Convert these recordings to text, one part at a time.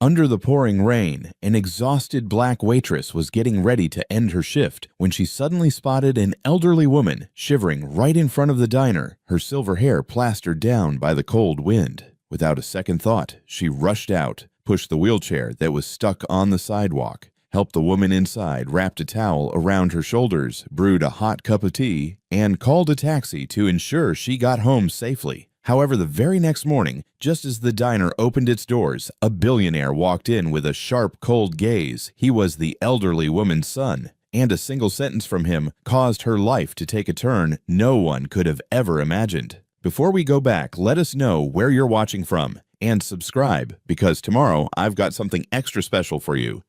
Under the pouring rain, an exhausted black waitress was getting ready to end her shift when she suddenly spotted an elderly woman shivering right in front of the diner, her silver hair plastered down by the cold wind. Without a second thought, she rushed out, pushed the wheelchair that was stuck on the sidewalk, helped the woman inside, wrapped a towel around her shoulders, brewed a hot cup of tea, and called a taxi to ensure she got home safely. However, the very next morning, just as the diner opened its doors, a billionaire walked in with a sharp, cold gaze. He was the elderly woman's son, and a single sentence from him caused her life to take a turn no one could have ever imagined. Before we go back, let us know where you're watching from, and subscribe, because tomorrow I've got something extra special for you.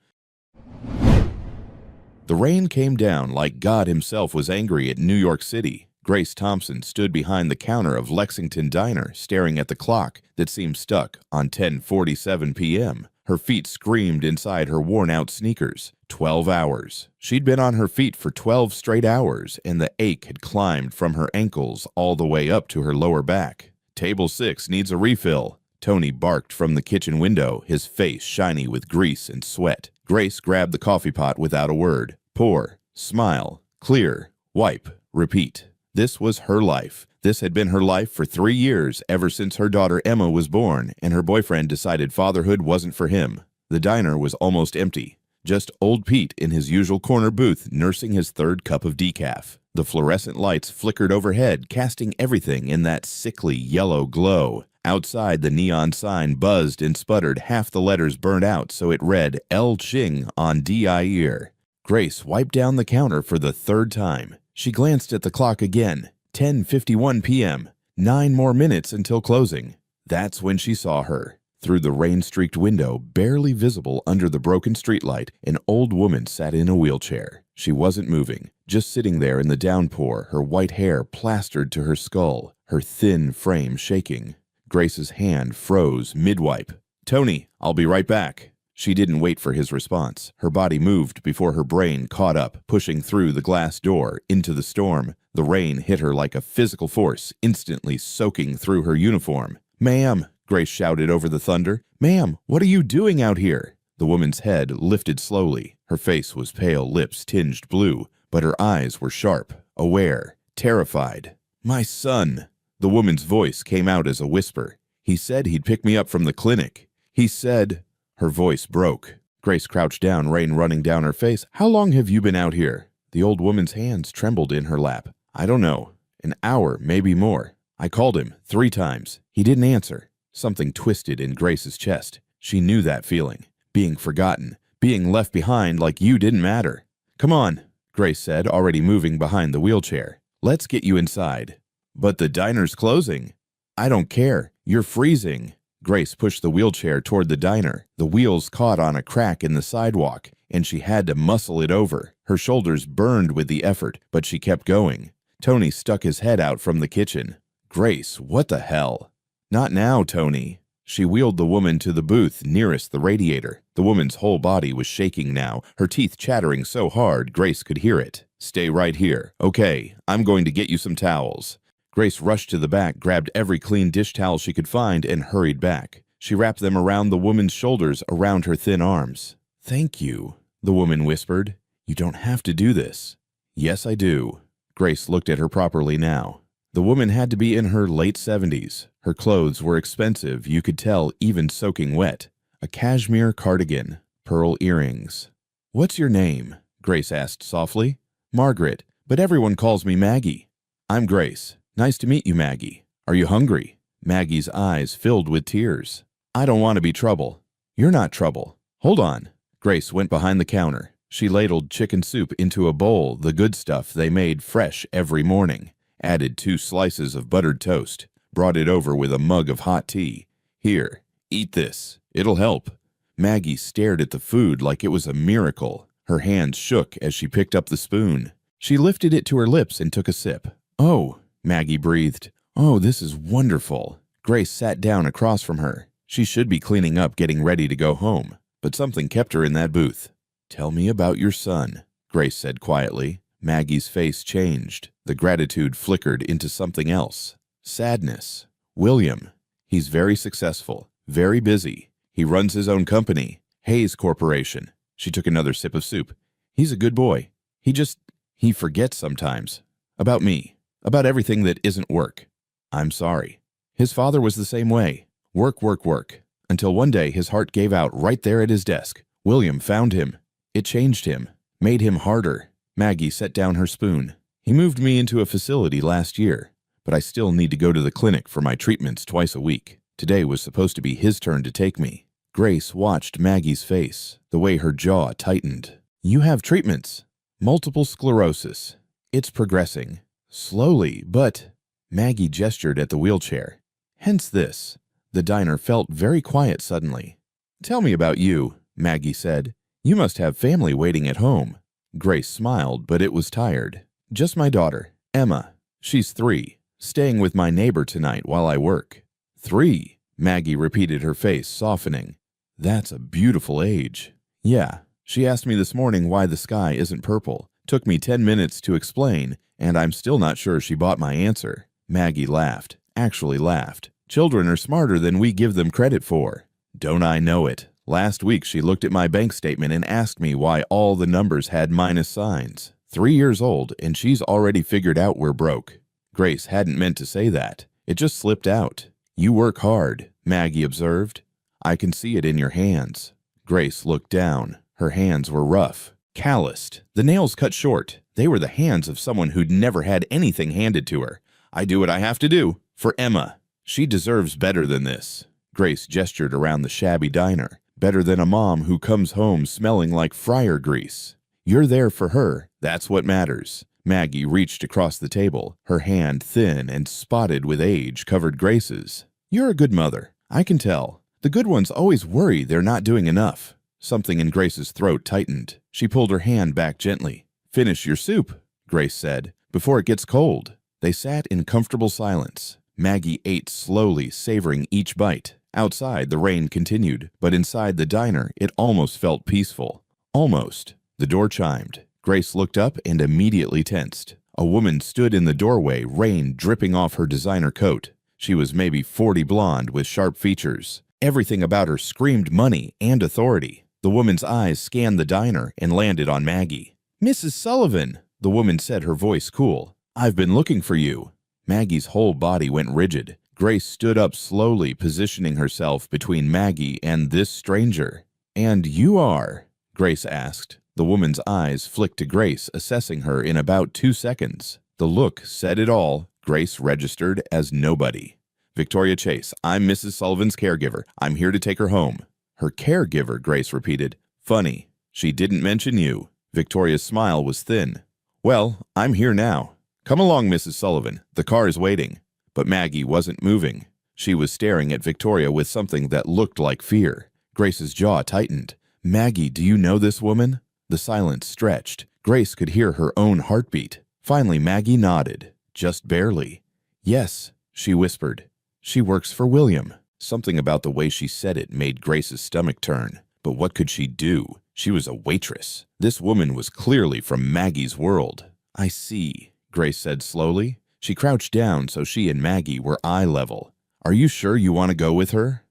The rain came down like God himself was angry at New York City. Grace Thompson stood behind the counter of Lexington Diner, staring at the clock that seemed stuck on 10:47 p.m. Her feet screamed inside her worn-out sneakers. 12 hours. She'd been on her feet for 12 straight hours, and the ache had climbed from her ankles all the way up to her lower back. Table 6 needs a refill. Tony barked from the kitchen window, his face shiny with grease and sweat. Grace grabbed the coffee pot without a word. Pour, smile, clear, wipe, repeat. This was her life. This had been her life for 3 years, ever since her daughter Emma was born, and her boyfriend decided fatherhood wasn't for him. The diner was almost empty. Just old Pete in his usual corner booth nursing his third cup of decaf. The fluorescent lights flickered overhead, casting everything in that sickly yellow glow. Outside, the neon sign buzzed and sputtered, half the letters burned out so it read El Ching on D.I.E.R. Grace wiped down the counter for the third time. She glanced at the clock again. 10:51 p.m. 9 more minutes until closing. That's when she saw her. Through the rain-streaked window, barely visible under the broken streetlight, an old woman sat in a wheelchair. She wasn't moving, just sitting there in the downpour, her white hair plastered to her skull, her thin frame shaking. Grace's hand froze mid-wipe. "Tony, I'll be right back." She didn't wait for his response. Her body moved before her brain caught up, pushing through the glass door into the storm. The rain hit her like a physical force, instantly soaking through her uniform. "Ma'am," Grace shouted over the thunder. "Ma'am, what are you doing out here?" The woman's head lifted slowly. Her face was pale, lips tinged blue, but her eyes were sharp, aware, terrified. "My son." The woman's voice came out as a whisper. "He said he'd pick me up from the clinic. He said—" Her voice broke. Grace crouched down, rain running down her face. "How long have you been out here?" The old woman's hands trembled in her lap. "I don't know. An hour, maybe more. I called him 3 times. He didn't answer." Something twisted in Grace's chest. She knew that feeling. Being forgotten. Being left behind like you didn't matter. "Come on," Grace said, already moving behind the wheelchair. "Let's get you inside." "But the diner's closing." "I don't care. You're freezing." Grace pushed the wheelchair toward the diner. The wheels caught on a crack in the sidewalk, and she had to muscle it over. Her shoulders burned with the effort, but she kept going. Tony stuck his head out from the kitchen. "Grace, what the hell?" "Not now, Tony." She wheeled the woman to the booth nearest the radiator. The woman's whole body was shaking now, her teeth chattering so hard Grace could hear it. "Stay right here. Okay, I'm going to get you some towels." Grace rushed to the back, grabbed every clean dish towel she could find, and hurried back. She wrapped them around the woman's shoulders, around her thin arms. "Thank you," the woman whispered. "You don't have to do this." "Yes, I do." Grace looked at her properly now. The woman had to be in her late 70s. Her clothes were expensive, you could tell, even soaking wet. A cashmere cardigan, pearl earrings. "What's your name?" Grace asked softly. "Margaret, but everyone calls me Maggie." "I'm Grace. Nice to meet you, Maggie. Are you hungry?" Maggie's eyes filled with tears. "I don't want to be trouble." "You're not trouble. Hold on." Grace went behind the counter. She ladled chicken soup into a bowl, the good stuff they made fresh every morning. Added 2 slices of buttered toast. Brought it over with a mug of hot tea. "Here, eat this. It'll help." Maggie stared at the food like it was a miracle. Her hands shook as she picked up the spoon. She lifted it to her lips and took a sip. "Oh," Maggie breathed. "Oh, this is wonderful." Grace sat down across from her. She should be cleaning up, getting ready to go home, but something kept her in that booth. "Tell me about your son," Grace said quietly. Maggie's face changed. The gratitude flickered into something else. Sadness. "William. He's very successful, very busy. He runs his own company, Hayes Corporation. She took another sip of soup. He's a good boy. He forgets sometimes. About me. About everything that isn't work. I'm sorry. His father was the same way. Work, work, work. Until one day his heart gave out right there at his desk. William found him. It changed him. Made him harder. Maggie set down her spoon. He moved me into a facility last year, but I still need to go to the clinic for my treatments twice a week. Today was supposed to be his turn to take me. Grace watched Maggie's face, the way her jaw tightened. You have treatments. Multiple sclerosis. It's progressing. Slowly, but… Maggie gestured at the wheelchair. Hence this. The diner felt very quiet suddenly. Tell me about you, Maggie said. You must have family waiting at home. Grace smiled, but it was tired. Just my daughter, Emma. She's 3, staying with my neighbor tonight while I work. 3, Maggie repeated, her face softening. That's a beautiful age. Yeah, she asked me this morning why the sky isn't purple. Took me 10 minutes to explain, and I'm still not sure she bought my answer. Maggie laughed, actually laughed. Children are smarter than we give them credit for. Don't I know it? Last week she looked at my bank statement and asked me why all the numbers had minus signs. 3 years old, and she's already figured out we're broke. Grace hadn't meant to say that. It just slipped out. You work hard, Maggie observed. I can see it in your hands. Grace looked down. Her hands were rough, calloused, the nails cut short. They were the hands of someone who'd never had anything handed to her. I do what I have to do. For Emma. She deserves better than this. Grace gestured around the shabby diner. Better than a mom who comes home smelling like fryer grease. You're there for her. That's what matters. Maggie reached across the table. Her hand, thin and spotted with age, covered Grace's. You're a good mother. I can tell. The good ones always worry they're not doing enough. Something in Grace's throat tightened. She pulled her hand back gently. Finish your soup, Grace said, before it gets cold. They sat in comfortable silence. Maggie ate slowly, savoring each bite. Outside, the rain continued, but inside the diner, it almost felt peaceful. Almost. The door chimed. Grace looked up and immediately tensed. A woman stood in the doorway, rain dripping off her designer coat. She was maybe 40, blonde with sharp features. Everything about her screamed money and authority. The woman's eyes scanned the diner and landed on Maggie. Mrs. Sullivan, the woman said, her voice cool. I've been looking for you. Maggie's whole body went rigid. Grace stood up slowly, positioning herself between Maggie and this stranger. And you are? Grace asked. The woman's eyes flicked to Grace, assessing her in about 2 seconds. The look said it all. Grace registered as nobody. Victoria Chase, I'm Mrs. Sullivan's caregiver. I'm here to take her home. Her caregiver, Grace repeated. Funny. She didn't mention you. Victoria's smile was thin. Well, I'm here now. Come along, Mrs. Sullivan. The car is waiting. But Maggie wasn't moving. She was staring at Victoria with something that looked like fear. Grace's jaw tightened. Maggie, do you know this woman? The silence stretched. Grace could hear her own heartbeat. Finally, Maggie nodded. Just barely. Yes, she whispered. She works for William. Something about the way she said it made Grace's stomach turn. But what could she do? She was a waitress. This woman was clearly from Maggie's world. I see, Grace said slowly. She crouched down so she and Maggie were eye level. Are you sure you want to go with her?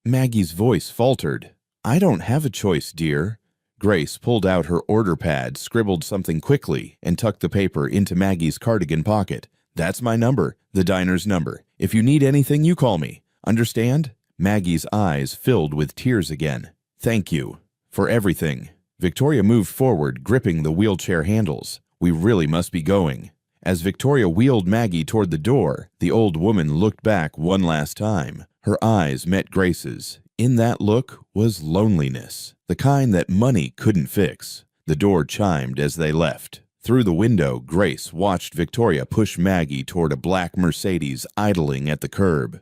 Maggie's voice faltered. I don't have a choice, dear. Grace pulled out her order pad, scribbled something quickly, and tucked the paper into Maggie's cardigan pocket. That's my number, the diner's number. If you need anything, you call me. Understand? Maggie's eyes filled with tears again. Thank you. For everything. Victoria moved forward, gripping the wheelchair handles. We really must be going. As Victoria wheeled Maggie toward the door, the old woman looked back one last time. Her eyes met Grace's. In that look was loneliness, the kind that money couldn't fix. The door chimed as they left. Through the window, Grace watched Victoria push Maggie toward a black Mercedes idling at the curb.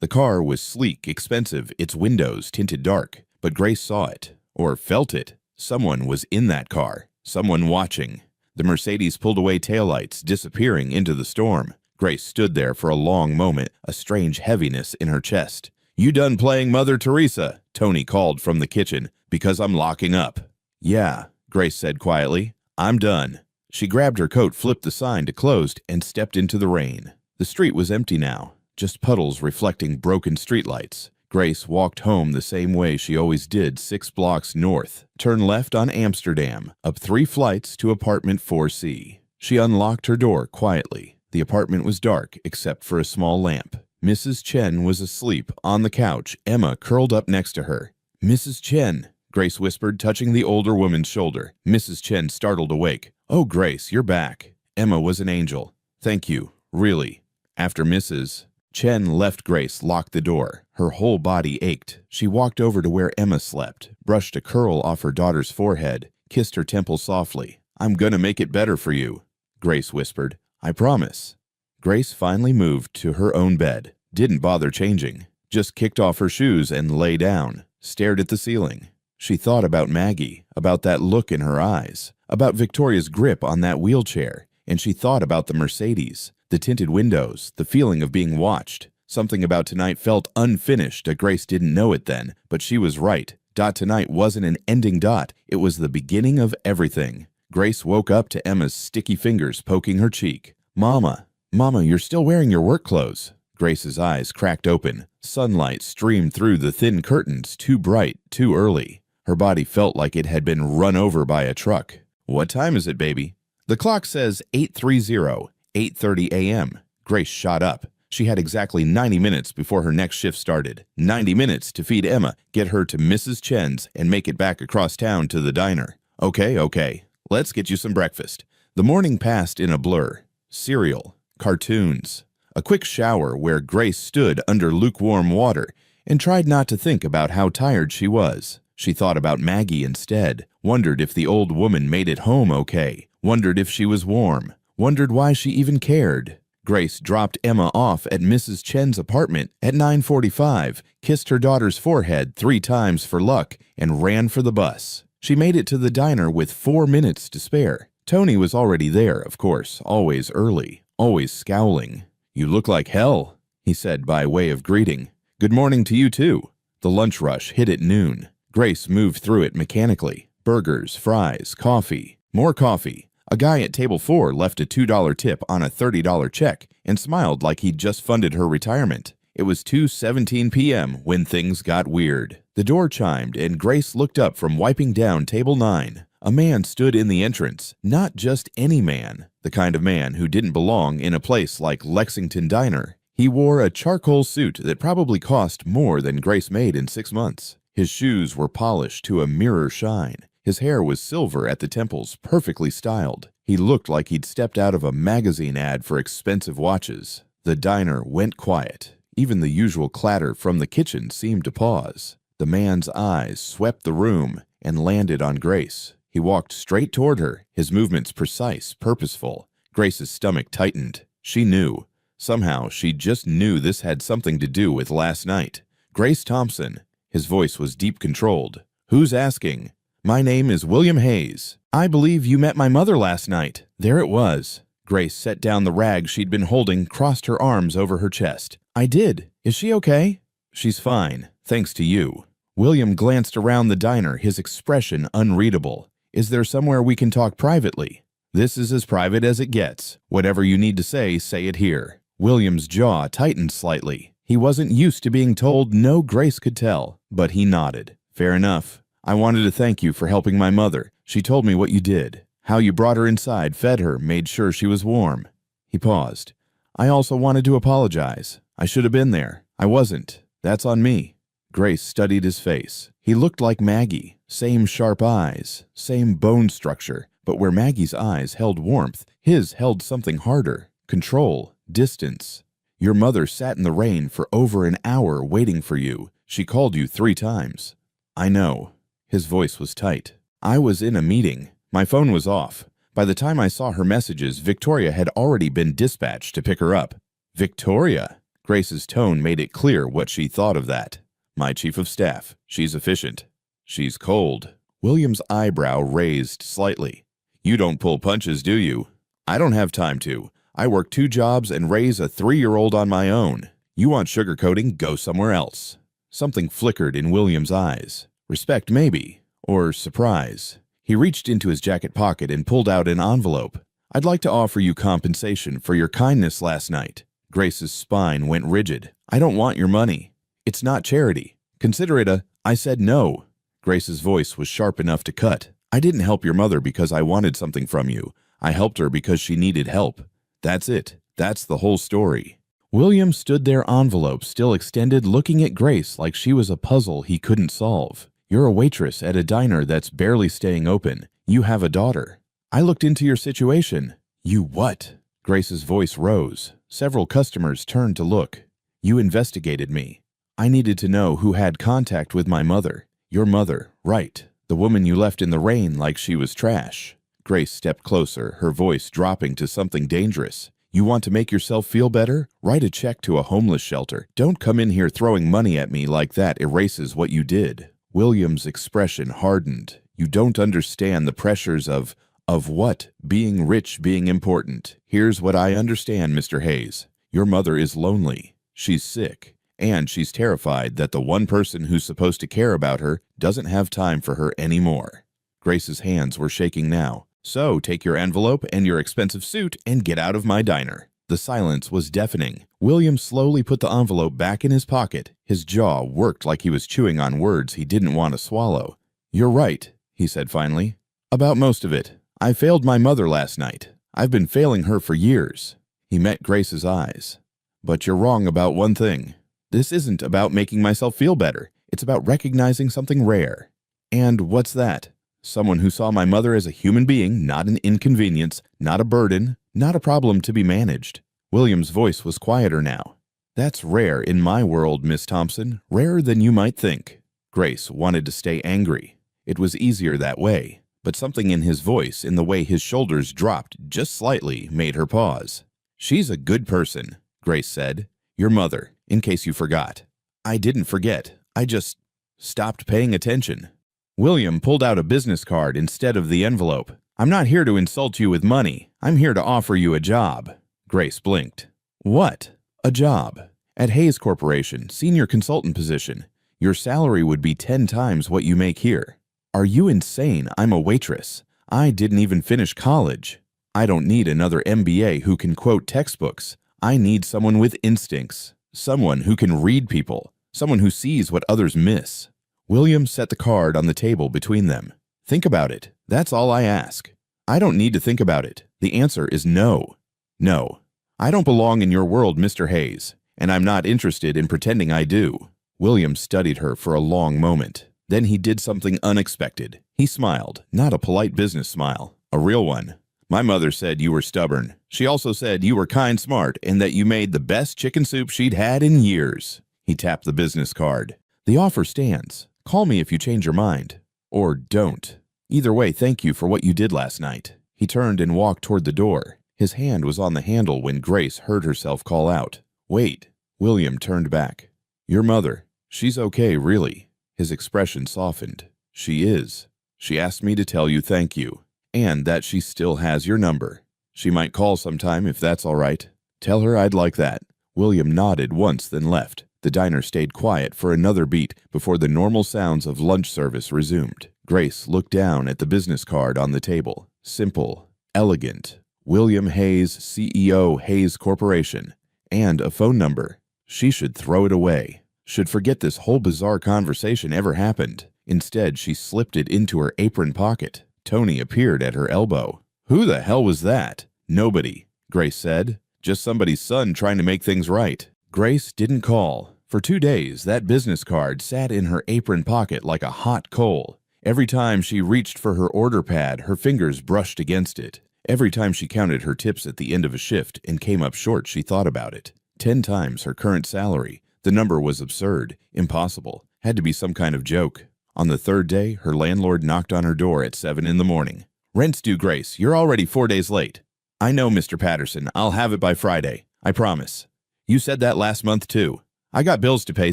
The car was sleek, expensive, its windows tinted dark, but Grace saw it, or felt it. Someone was in that car, someone watching. The Mercedes pulled away taillights, disappearing into the storm. Grace stood there for a long moment, a strange heaviness in her chest. You done playing Mother Teresa? Tony called from the kitchen. Because I'm locking up. Yeah, Grace said quietly. I'm done. She grabbed her coat, flipped the sign to closed, and stepped into the rain. The street was empty now, just puddles reflecting broken streetlights. Grace walked home the same way she always did, 6 blocks north. Turn left on Amsterdam, up 3 flights to apartment 4C. She unlocked her door quietly. The apartment was dark except for a small lamp. Mrs. Chen was asleep on the couch, Emma curled up next to her. "Mrs. Chen," Grace whispered, touching the older woman's shoulder. Mrs. Chen startled awake. "Oh, Grace, you're back." Emma was an angel. "Thank you, really." After Mrs. Chen left, Grace locked the door. Her whole body ached. She walked over to where Emma slept, brushed a curl off her daughter's forehead, kissed her temple softly. "I'm gonna make it better for you," Grace whispered. "I promise." Grace finally moved to her own bed, didn't bother changing, just kicked off her shoes and lay down, stared at the ceiling. She thought about Maggie, about that look in her eyes, about Victoria's grip on that wheelchair, and she thought about the Mercedes, the tinted windows, the feeling of being watched. Something about tonight felt unfinished. Grace didn't know it then, but she was right. Tonight wasn't an ending. It was the beginning of everything. Grace woke up to Emma's sticky fingers poking her cheek. Mama, you're still wearing your work clothes." Grace's eyes cracked open. Sunlight streamed through the thin curtains, too bright, too early. Her body felt like it had been run over by a truck. "What time is it, baby?" "The clock says 8:30, 8:30 a.m. Grace shot up. She had exactly 90 minutes before her next shift started. 90 minutes to feed Emma, get her to Mrs. Chen's, and make it back across town to the diner. Okay, let's get you some breakfast." The morning passed in a blur. Cereal, cartoons, a quick shower where Grace stood under lukewarm water and tried not to think about how tired she was. She thought about Maggie instead, wondered if the old woman made it home okay, wondered if she was warm, wondered why she even cared. Grace dropped Emma off at Mrs. Chen's apartment at 9:45, kissed her daughter's forehead 3 times for luck, and ran for the bus. She made it to the diner with 4 minutes to spare. Tony was already there, of course, always early, always scowling. "You look like hell," he said by way of greeting. "Good morning to you too." The lunch rush hit at noon. Grace moved through it mechanically. Burgers, fries, coffee, more coffee. A guy at table 4 left a $2 tip on a $30 check and smiled like he'd just funded her retirement. It was 2:17 p.m. when things got weird. The door chimed and Grace looked up from wiping down table 9. A man stood in the entrance, not just any man, the kind of man who didn't belong in a place like Lexington Diner. He wore a charcoal suit that probably cost more than Grace made in 6 months. His shoes were polished to a mirror shine. His hair was silver at the temples, perfectly styled. He looked like he'd stepped out of a magazine ad for expensive watches. The diner went quiet. Even the usual clatter from the kitchen seemed to pause. The man's eyes swept the room and landed on Grace. He walked straight toward her, his movements precise, purposeful. Grace's stomach tightened. She knew. Somehow, she just knew this had something to do with last night. "Grace Thompson." His voice was deep controlled. "Who's asking?" "My name is William Hayes. I believe you met my mother last night." There it was. Grace set down the rag she'd been holding, crossed her arms over her chest. "I did. Is she okay?" "She's fine, thanks to you." William glanced around the diner, his expression unreadable. "Is there somewhere we can talk privately?" "This is as private as it gets. Whatever you need to say it here." William's jaw tightened slightly. He wasn't used to being told no. Grace could tell, but he nodded. "Fair enough. I wanted to thank you for helping my mother. She told me what you did, how you brought her inside, fed her, made sure she was warm." He paused. "I also wanted to apologize. I should have been there. I wasn't. That's on me." Grace studied his face. He looked like Maggie. Same sharp eyes, same bone structure, but where Maggie's eyes held warmth, his held something harder. Control, distance. "Your mother sat in the rain for over an hour waiting for you. She called you 3 times. "I know." His voice was tight. "I was in a meeting. My phone was off. By the time I saw her messages, Victoria had already been dispatched to pick her up." "Victoria?" Grace's tone made it clear what she thought of that. "My chief of staff. She's efficient. She's cold." William's eyebrow raised slightly. "You don't pull punches, do you?" "I don't have time to. I work 2 jobs and raise a 3-year-old on my own. You want sugarcoating? Go somewhere else." Something flickered in William's eyes. Respect maybe, or surprise. He reached into his jacket pocket and pulled out an envelope. "I'd like to offer you compensation for your kindness last night." Grace's spine went rigid. "I don't want your money." It's not charity. Consider it a— I said no. Grace's voice was sharp enough to cut. I didn't help your mother because I wanted something from you. I helped her because she needed help. That's it. That's the whole story. William stood there, envelope still extended, looking at Grace like she was a puzzle he couldn't solve. You're a waitress at a diner that's barely staying open. You have a daughter. I looked into your situation. You what? Grace's voice rose. Several customers turned to look. You investigated me. I needed to know who had contact with my mother. Your mother, right. The woman you left in the rain like she was trash. Grace stepped closer, her voice dropping to something dangerous. You want to make yourself feel better? Write a check to a homeless shelter. Don't come in here throwing money at me like that erases what you did. William's expression hardened. You don't understand the pressures of what? Being rich, being important. Here's what I understand, Mr. Hayes. Your mother is lonely. She's sick. And she's terrified that the one person who's supposed to care about her doesn't have time for her anymore. Grace's hands were shaking now. So take your envelope and your expensive suit and get out of my diner. The silence was deafening. William slowly put the envelope back in his pocket. His jaw worked like he was chewing on words he didn't want to swallow. You're right, he said finally. About most of it. I failed my mother last night. I've been failing her for years. He met Grace's eyes. But you're wrong about one thing. This isn't about making myself feel better. It's about recognizing something rare. And what's that? Someone who saw my mother as a human being, not an inconvenience, not a burden, not a problem to be managed. William's voice was quieter now. That's rare in my world, Miss Thompson, rarer than you might think. Grace wanted to stay angry. It was easier that way, but something in his voice, in the way his shoulders dropped just slightly, made her pause. She's a good person, Grace said. Your mother, in case you forgot. I didn't forget. I just stopped paying attention. William pulled out a business card instead of the envelope. I'm not here to insult you with money. I'm here to offer you a job. Grace blinked. What? A job. At Hayes Corporation, senior consultant position. Your salary would be 10 times what you make here. Are you insane? I'm a waitress. I didn't even finish college. I don't need another MBA who can quote textbooks. I need someone with instincts. Someone who can read people. Someone who sees what others miss. William set the card on the table between them. Think about it. That's all I ask. I don't need to think about it. The answer is no. No. I don't belong in your world, Mr. Hayes, and I'm not interested in pretending I do. William studied her for a long moment. Then he did something unexpected. He smiled, not a polite business smile, a real one. My mother said you were stubborn. She also said you were kind smart and that you made the best chicken soup she'd had in years. He tapped the business card. The offer stands. Call me if you change your mind. Or don't. Either way, thank you for what you did last night. He turned and walked toward the door. His hand was on the handle when Grace heard herself call out. Wait. William turned back. Your mother. She's okay, really. His expression softened. She is. She asked me to tell you thank you. And that she still has your number. She might call sometime if that's all right. Tell her I'd like that. William nodded once, then left. The diner stayed quiet for another beat before the normal sounds of lunch service resumed. Grace looked down at the business card on the table. Simple, elegant. William Hayes, CEO, Hayes Corporation. And a phone number. She should throw it away. Should forget this whole bizarre conversation ever happened. Instead, she slipped it into her apron pocket. Tony appeared at her elbow. Who the hell was that? Nobody, Grace said. Just somebody's son trying to make things right. Grace didn't call. For 2 days, that business card sat in her apron pocket like a hot coal. Every time she reached for her order pad, her fingers brushed against it. Every time she counted her tips at the end of a shift and came up short, she thought about it. 10 times her current salary. The number was absurd, impossible, had to be some kind of joke. On the 3rd day, her landlord knocked on her door at 7 in the morning. Rent's due, Grace. You're already 4 days late. I know, Mr. Patterson. I'll have it by Friday. I promise. You said that last month, too. I got bills to pay,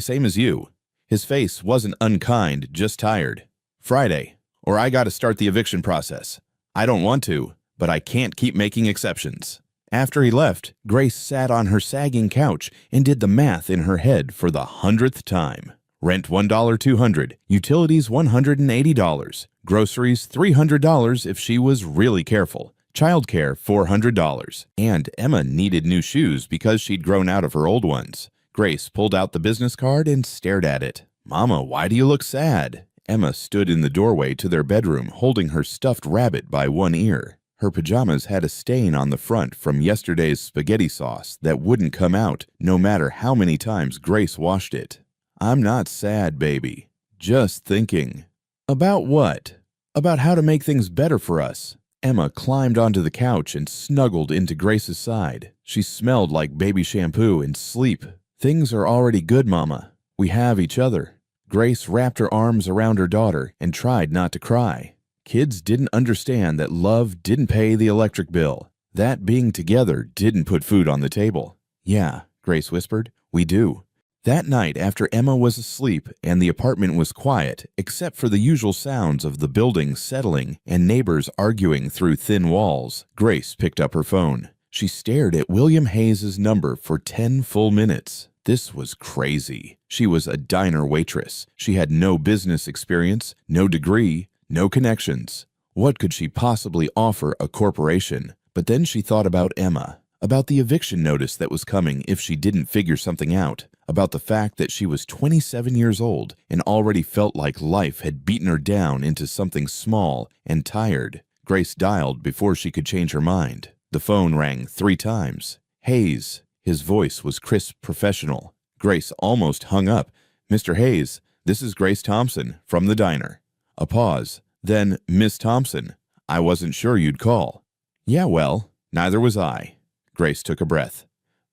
same as you. His face wasn't unkind, just tired. Friday, or I gotta start the eviction process. I don't want to, but I can't keep making exceptions. After he left, Grace sat on her sagging couch and did the math in her head for the 100th time. Rent $1,200, utilities $180, groceries $300 if she was really careful, childcare $400, and Emma needed new shoes because she'd grown out of her old ones. Grace pulled out the business card and stared at it. "Mama, why do you look sad?" Emma stood in the doorway to their bedroom holding her stuffed rabbit by one ear. Her pajamas had a stain on the front from yesterday's spaghetti sauce that wouldn't come out no matter how many times Grace washed it. "I'm not sad, baby. Just thinking." "About what?" "About how to make things better for us." Emma climbed onto the couch and snuggled into Grace's side. She smelled like baby shampoo and sleep. "Things are already good, Mama. We have each other." Grace wrapped her arms around her daughter and tried not to cry. Kids didn't understand that love didn't pay the electric bill, that being together didn't put food on the table. "Yeah," Grace whispered, "we do." That night, after Emma was asleep and the apartment was quiet, except for the usual sounds of the building settling and neighbors arguing through thin walls, Grace picked up her phone. She stared at William Hayes' number for 10 full minutes. This was crazy. She was a diner waitress. She had no business experience, no degree, no connections. What could she possibly offer a corporation? But then she thought about Emma, about the eviction notice that was coming if she didn't figure something out, about the fact that she was 27 years old and already felt like life had beaten her down into something small and tired. Grace dialed before she could change her mind. The phone rang 3 times. Hayes. His voice was crisp, professional. Grace almost hung up. "Mr. Hayes, this is Grace Thompson from the diner." A pause. Then, "Miss Thompson, I wasn't sure you'd call." "Yeah, well, neither was I." Grace took a breath.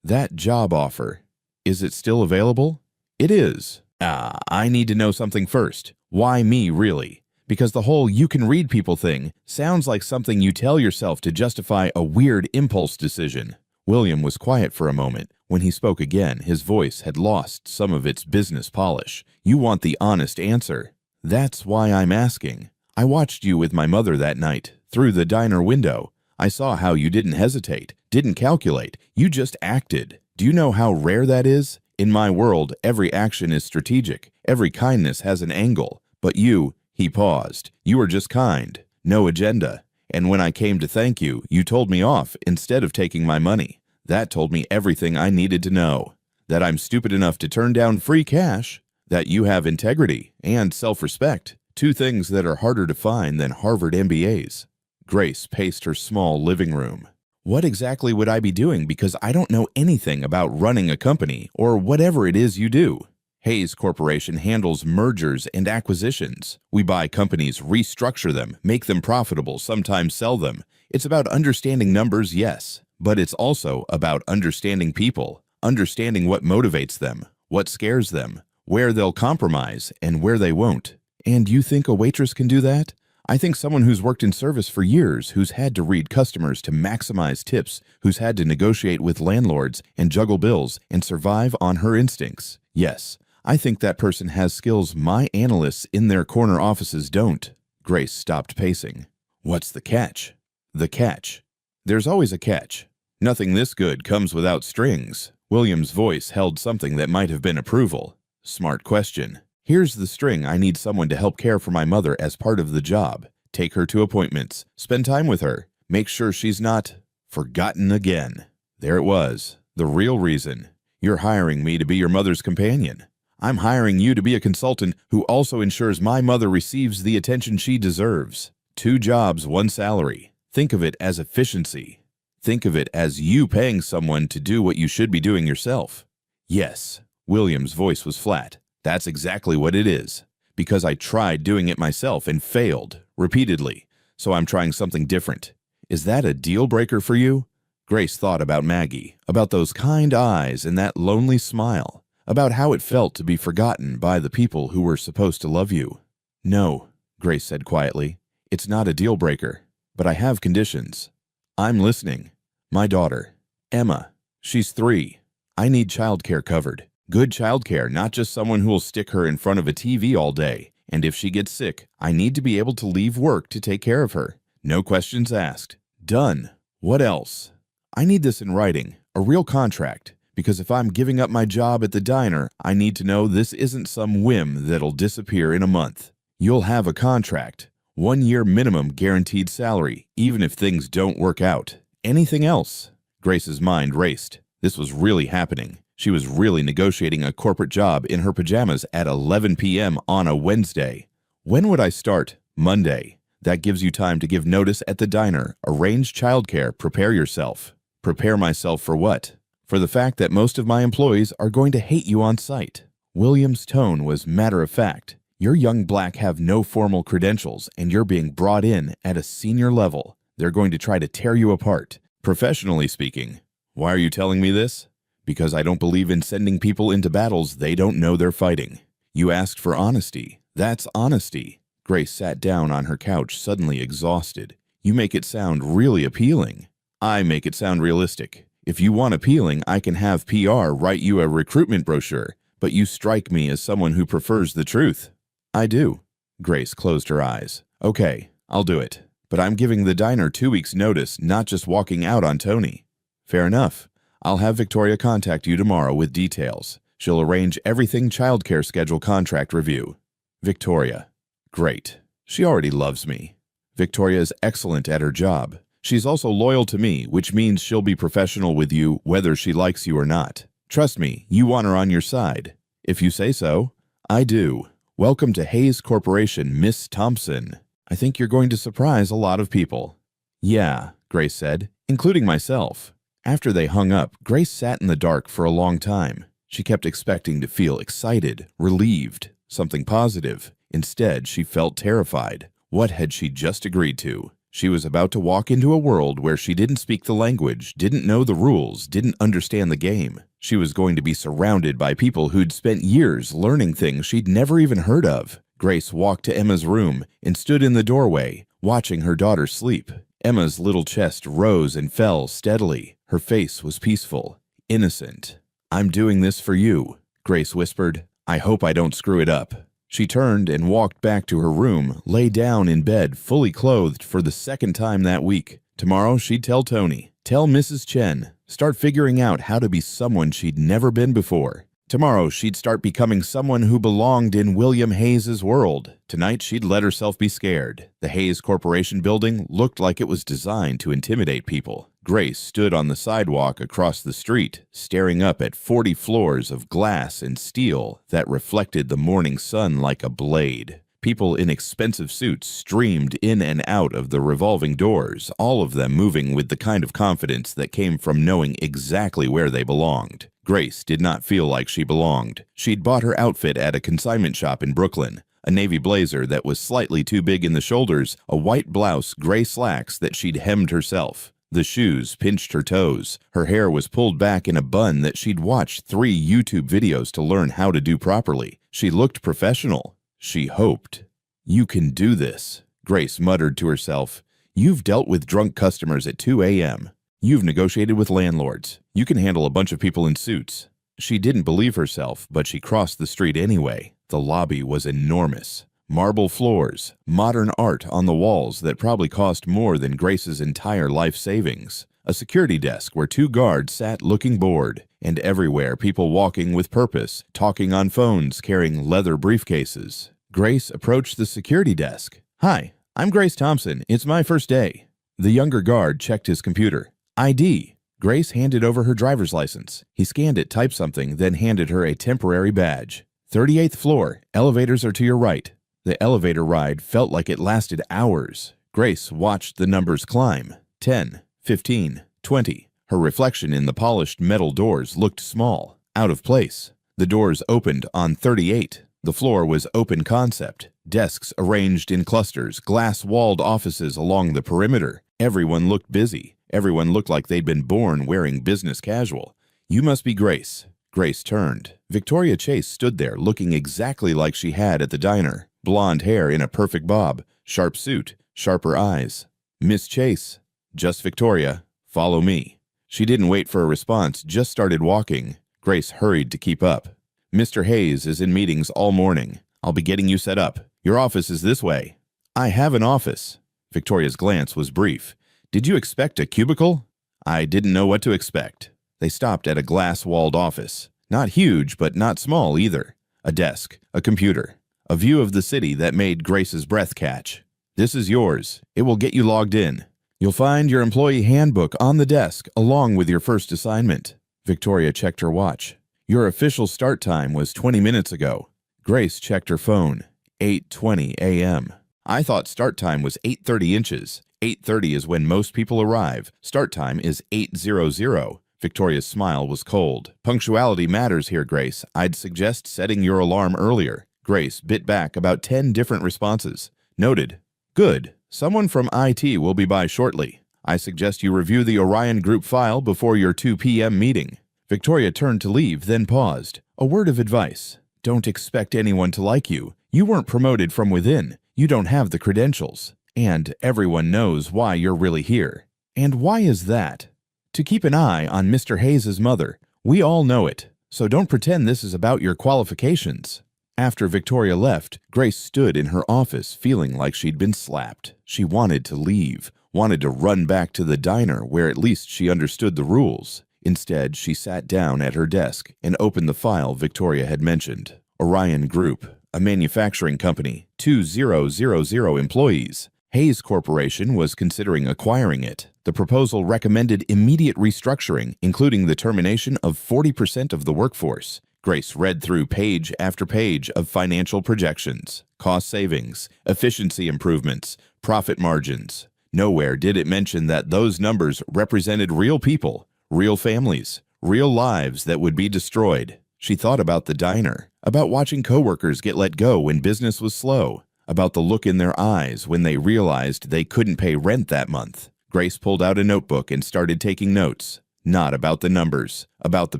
"That job offer, is it still available?" "It is." I need to know something first. Why me, really? Because the whole you can read people thing sounds like something you tell yourself to justify a weird impulse decision." William was quiet for a moment. When he spoke again, his voice had lost some of its business polish. "You want the honest answer." "That's why I'm asking. I watched you with my mother that night, through the diner window. I saw how you didn't hesitate, didn't calculate. You just acted. Do you know how rare that is? In my world, every action is strategic. Every kindness has an angle. But you," he paused, "you were just kind. No agenda. And when I came to thank you, you told me off instead of taking my money. That told me everything I needed to know. That I'm stupid enough to turn down free cash. That you have integrity and self-respect. 2 things that are harder to find than Harvard MBAs. Grace paced her small living room. "What exactly would I be doing? Because I don't know anything about running a company or whatever it is you do." Hayes Corporation handles mergers and acquisitions. We buy companies, restructure them, make them profitable, sometimes sell them. It's about understanding numbers, yes, but it's also about understanding people, understanding what motivates them, what scares them, where they'll compromise, and where they won't. "And you think a waitress can do that?" "I think someone who's worked in service for years, who's had to read customers to maximize tips, who's had to negotiate with landlords and juggle bills and survive on her instincts. Yes, I think that person has skills my analysts in their corner offices don't." Grace stopped pacing. "What's the catch?" "The catch. There's always a catch. Nothing this good comes without strings." William's voice held something that might have been approval. "Smart question. Here's the string. I need someone to help care for my mother as part of the job. Take her to appointments. Spend time with her. Make sure she's not forgotten again." There it was, the real reason. "You're hiring me to be your mother's companion. I'm hiring you to be a consultant who also ensures my mother receives the attention she deserves. 2 jobs, 1 salary. Think of it as efficiency. Think of it as you paying someone to do what you should be doing yourself." "Yes." William's voice was flat. "That's exactly what it is. Because I tried doing it myself and failed, repeatedly. So I'm trying something different." "Is that a deal breaker for you?" Grace thought about Maggie, about those kind eyes and that lonely smile, about how it felt to be forgotten by the people who were supposed to love you. "No," Grace said quietly. "It's not a deal breaker. But I have conditions." "I'm listening." "My daughter, Emma, she's 3. I need childcare covered. Good childcare, not just someone who will stick her in front of a TV all day. And if she gets sick, I need to be able to leave work to take care of her. No questions asked. Done. What else? I need this in writing, a real contract. Because if I'm giving up my job at the diner, I need to know this isn't some whim that'll disappear in a month. You'll have a contract. 1 year minimum guaranteed salary, even if things don't work out. Anything else?" Grace's mind raced. This was really happening. She was really negotiating a corporate job in her pajamas at 11 p.m. on a Wednesday. When would I start? Monday. That gives you time to give notice at the diner, arrange childcare, prepare yourself. Prepare myself for what? For the fact that most of my employees are going to hate you on site. William's tone was matter-of-fact. Your young black have no formal credentials, and you're being brought in at a senior level. They're going to try to tear you apart. Professionally speaking. Why are you telling me this? Because I don't believe in sending people into battles they don't know they're fighting. You asked for honesty. That's honesty. Grace sat down on her couch, suddenly exhausted. You make it sound really appealing. I make it sound realistic. If you want appealing, I can have PR write you a recruitment brochure, but you strike me as someone who prefers the truth. I do. Grace closed her eyes. Okay, I'll do it. But I'm giving the diner 2 weeks' notice, not just walking out on Tony. Fair enough. I'll have Victoria contact you tomorrow with details. She'll arrange everything childcare schedule contract review. Victoria. Great. She already loves me. Victoria is excellent at her job. She's also loyal to me, which means she'll be professional with you whether she likes you or not. Trust me, you want her on your side. If you say so, I do. Welcome to Hayes Corporation, Miss Thompson. I think you're going to surprise a lot of people. Yeah, Grace said, including myself. After they hung up, Grace sat in the dark for a long time. She kept expecting to feel excited, relieved, something positive. Instead, she felt terrified. What had she just agreed to? She was about to walk into a world where she didn't speak the language, didn't know the rules, didn't understand the game. She was going to be surrounded by people who'd spent years learning things she'd never even heard of. Grace walked to Emma's room and stood in the doorway, watching her daughter sleep. Emma's little chest rose and fell steadily. Her face was peaceful, innocent. I'm doing this for you, Grace whispered. I hope I don't screw it up. She turned and walked back to her room, lay down in bed, fully clothed for the second time that week. Tomorrow, she'd tell Tony, tell Mrs. Chen, start figuring out how to be someone she'd never been before. Tomorrow, she'd start becoming someone who belonged in William Hayes's world. Tonight, she'd let herself be scared. The Hayes Corporation building looked like it was designed to intimidate people. Grace stood on the sidewalk across the street, staring up at 40 floors of glass and steel that reflected the morning sun like a blade. People in expensive suits streamed in and out of the revolving doors, all of them moving with the kind of confidence that came from knowing exactly where they belonged. Grace did not feel like she belonged. She'd bought her outfit at a consignment shop in Brooklyn, a navy blazer that was slightly too big in the shoulders, a white blouse, gray slacks that she'd hemmed herself. The shoes pinched her toes. Her hair was pulled back in a bun that she'd watched 3 YouTube videos to learn how to do properly. She looked professional. She hoped. You can do this, Grace muttered to herself. You've dealt with drunk customers at 2 a.m. You've negotiated with landlords. You can handle a bunch of people in suits. She didn't believe herself, but she crossed the street anyway. The lobby was enormous. Marble floors, modern art on the walls that probably cost more than Grace's entire life savings. A security desk where 2 guards sat looking bored, and everywhere people walking with purpose, talking on phones, carrying leather briefcases. Grace approached the security desk. Hi, I'm Grace Thompson. It's my first day. The younger guard checked his computer. ID. Grace handed over her driver's license. He scanned it, typed something, then handed her a temporary badge. 38th floor. Elevators are to your right. The elevator ride felt like it lasted hours. Grace watched the numbers climb. 10, 15, 20. Her reflection in the polished metal doors looked small, out of place. The doors opened on 38. The floor was open concept. Desks arranged in clusters, glass-walled offices along the perimeter. Everyone looked busy. Everyone looked like they'd been born wearing business casual. You must be Grace. Grace turned. Victoria Chase stood there looking exactly like she had at the diner. Blonde hair in a perfect bob, sharp suit, sharper eyes. Miss Chase. Just Victoria. Follow me. She didn't wait for a response, just started walking. Grace hurried to keep up. Mr. Hayes is in meetings all morning. I'll be getting you set up. Your office is this way. I have an office. Victoria's glance was brief. Did you expect a cubicle? I didn't know what to expect. They stopped at a glass-walled office. Not huge, but not small either. A desk, a computer, a view of the city that made Grace's breath catch. This is yours. It will get you logged in. You'll find your employee handbook on the desk along with your first assignment. Victoria checked her watch. Your official start time was 20 minutes ago. Grace checked her phone. 8:20 a.m. I thought start time was 8:30 inches. 8:30 is when most people arrive. Start time is 8:00. Victoria's smile was cold. Punctuality matters here, Grace. I'd suggest setting your alarm earlier. Grace bit back about 10 different responses. Noted. Good. Someone from IT will be by shortly. I suggest you review the Orion Group file before your 2 p.m. meeting. Victoria turned to leave, then paused. A word of advice. Don't expect anyone to like you. You weren't promoted from within. You don't have the credentials. And everyone knows why you're really here. And why is that? To keep an eye on Mr. Hayes' mother. We all know it. So don't pretend this is about your qualifications. After Victoria left, Grace stood in her office feeling like she'd been slapped. She wanted to leave, wanted to run back to the diner where at least she understood the rules. Instead, she sat down at her desk and opened the file Victoria had mentioned. Orion Group, a manufacturing company, 2,000 employees. Hayes Corporation was considering acquiring it. The proposal recommended immediate restructuring, including the termination of 40% of the workforce. Grace read through page after page of financial projections, cost savings, efficiency improvements, profit margins. Nowhere did it mention that those numbers represented real people, real families, real lives that would be destroyed. She thought about the diner, about watching coworkers get let go when business was slow, about the look in their eyes when they realized they couldn't pay rent that month. Grace pulled out a notebook and started taking notes. Not about the numbers, about the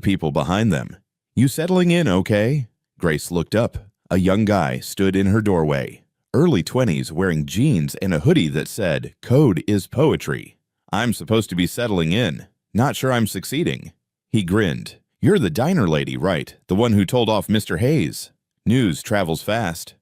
people behind them. You settling in okay? Grace looked up. A young guy stood in her doorway. Early 20s, wearing jeans and a hoodie that said, "Code is poetry." I'm supposed to be settling in. Not sure I'm succeeding. He grinned. You're the diner lady, right? The one who told off Mr. Hayes. News travels fast.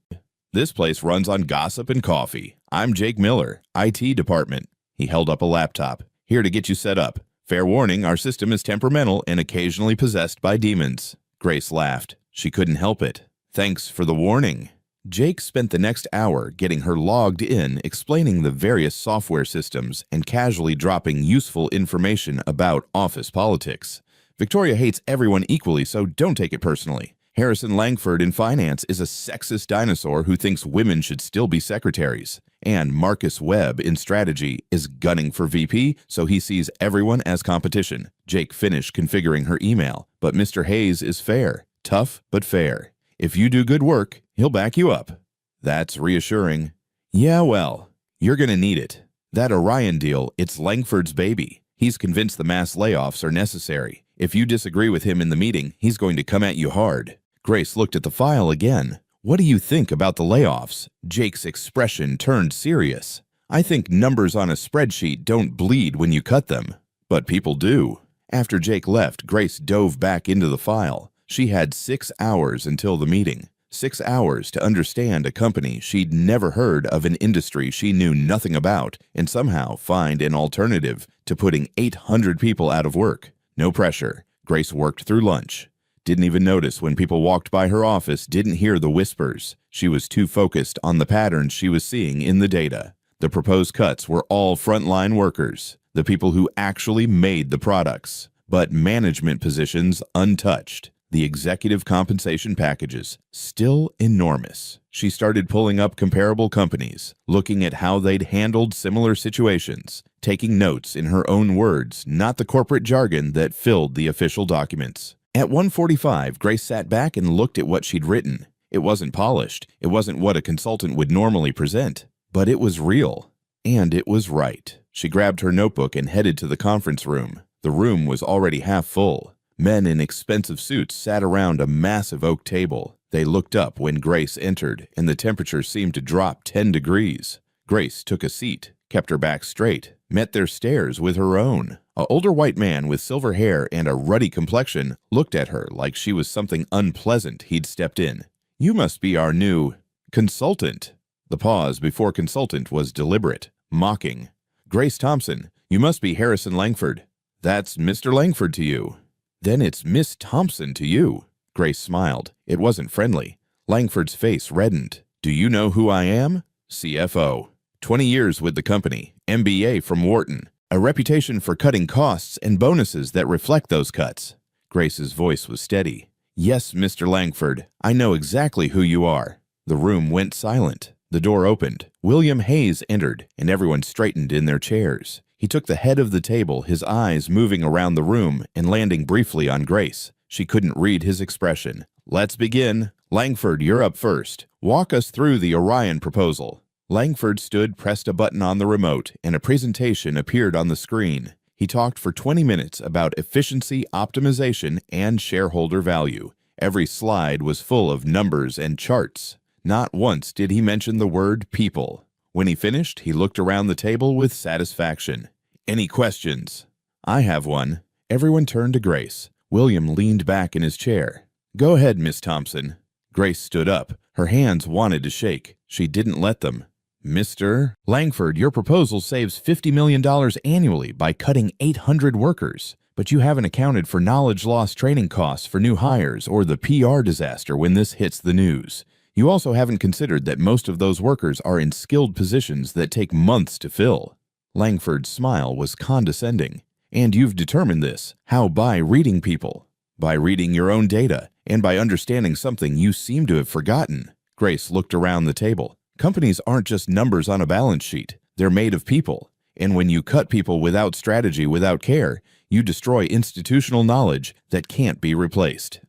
This place runs on gossip and coffee. I'm Jake Miller, IT department. He held up a laptop. Here to get you set up. Fair warning, our system is temperamental and occasionally possessed by demons. Grace laughed. She couldn't help it. Thanks for the warning. Jake spent the next hour getting her logged in, explaining the various software systems and casually dropping useful information about office politics. Victoria hates everyone equally, so don't take it personally. Harrison Langford in finance is a sexist dinosaur who thinks women should still be secretaries. And Marcus Webb in strategy is gunning for VP, so he sees everyone as competition. Jake finished configuring her email, but Mr. Hayes is fair, tough but fair. If you do good work, he'll back you up. That's reassuring. Yeah, well, you're gonna need it. That Orion deal, it's Langford's baby. He's convinced the mass layoffs are necessary. If you disagree with him in the meeting, he's going to come at you hard. Grace looked at the file again. What do you think about the layoffs? Jake's expression turned serious. I think numbers on a spreadsheet don't bleed when you cut them. But people do. After Jake left, Grace dove back into the file. She had 6 hours until the meeting. 6 hours to understand a company she'd never heard of, an industry she knew nothing about, and somehow find an alternative to putting 800 people out of work. No pressure. Grace worked through lunch. Didn't even notice when people walked by her office, didn't hear the whispers. She was too focused on the patterns she was seeing in the data. The proposed cuts were all frontline workers, the people who actually made the products. But management positions untouched. The executive compensation packages, still enormous. She started pulling up comparable companies, looking at how they'd handled similar situations, taking notes in her own words, not the corporate jargon that filled the official documents. At 1:45, Grace sat back and looked at what she'd written. It wasn't polished. It wasn't what a consultant would normally present. But it was real. And it was right. She grabbed her notebook and headed to the conference room. The room was already half full. Men in expensive suits sat around a massive oak table. They looked up when Grace entered, and the temperature seemed to drop 10 degrees. Grace took a seat, kept her back straight, met their stares with her own. An older white man with silver hair and a ruddy complexion looked at her like she was something unpleasant he'd stepped in. You must be our new consultant. The pause before consultant was deliberate, mocking. Grace Thompson, you must be Harrison Langford. That's Mr. Langford to you. Then it's Miss Thompson to you. Grace smiled. It wasn't friendly. Langford's face reddened. Do you know who I am? CFO. 20 years with the company. MBA from Wharton. A reputation for cutting costs and bonuses that reflect those cuts. Grace's voice was steady. Yes, Mr. Langford, I know exactly who you are. The room went silent. The door opened. William Hayes entered, and everyone straightened in their chairs. He took the head of the table, his eyes moving around the room and landing briefly on Grace. She couldn't read his expression. Let's begin. Langford, you're up first. Walk us through the Orion proposal. Langford stood, pressed a button on the remote, and a presentation appeared on the screen. He talked for 20 minutes about efficiency, optimization, and shareholder value. Every slide was full of numbers and charts. Not once did he mention the word people. When he finished, he looked around the table with satisfaction. Any questions? I have one. Everyone turned to Grace. William leaned back in his chair. Go ahead, Miss Thompson. Grace stood up. Her hands wanted to shake. She didn't let them. Mr. Langford, your proposal saves $50 million annually by cutting 800 workers, but you haven't accounted for knowledge loss training costs for new hires or the PR disaster when this hits the news. You also haven't considered that most of those workers are in skilled positions that take months to fill. Langford's smile was condescending. And you've determined this. How? By reading people. By reading your own data, and by understanding something you seem to have forgotten. Grace looked around the table. Companies aren't just numbers on a balance sheet. They're made of people. And when you cut people without strategy, without care, you destroy institutional knowledge that can't be replaced.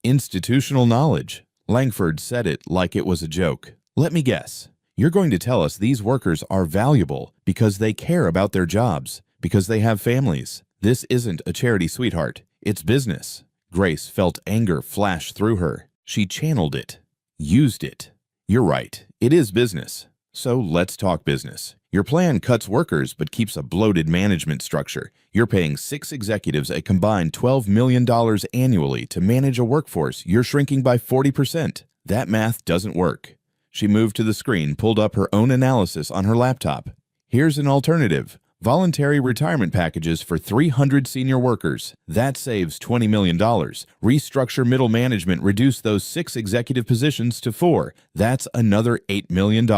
Institutional knowledge. Langford said it like it was a joke. Let me guess. You're going to tell us these workers are valuable because they care about their jobs, because they have families. This isn't a charity, sweetheart. It's business. Grace felt anger flash through her. She channeled it. Used it. You're right. It is business. So let's talk business. Your plan cuts workers but keeps a bloated management structure. You're paying 6 executives a combined $12 million annually to manage a workforce you're shrinking by 40%. That math doesn't work. She moved to the screen, pulled up her own analysis on her laptop. Here's an alternative. Voluntary retirement packages for 300 senior workers. That saves $20 million. Restructure middle management, reduce those 6 executive positions to 4. That's another $8 million.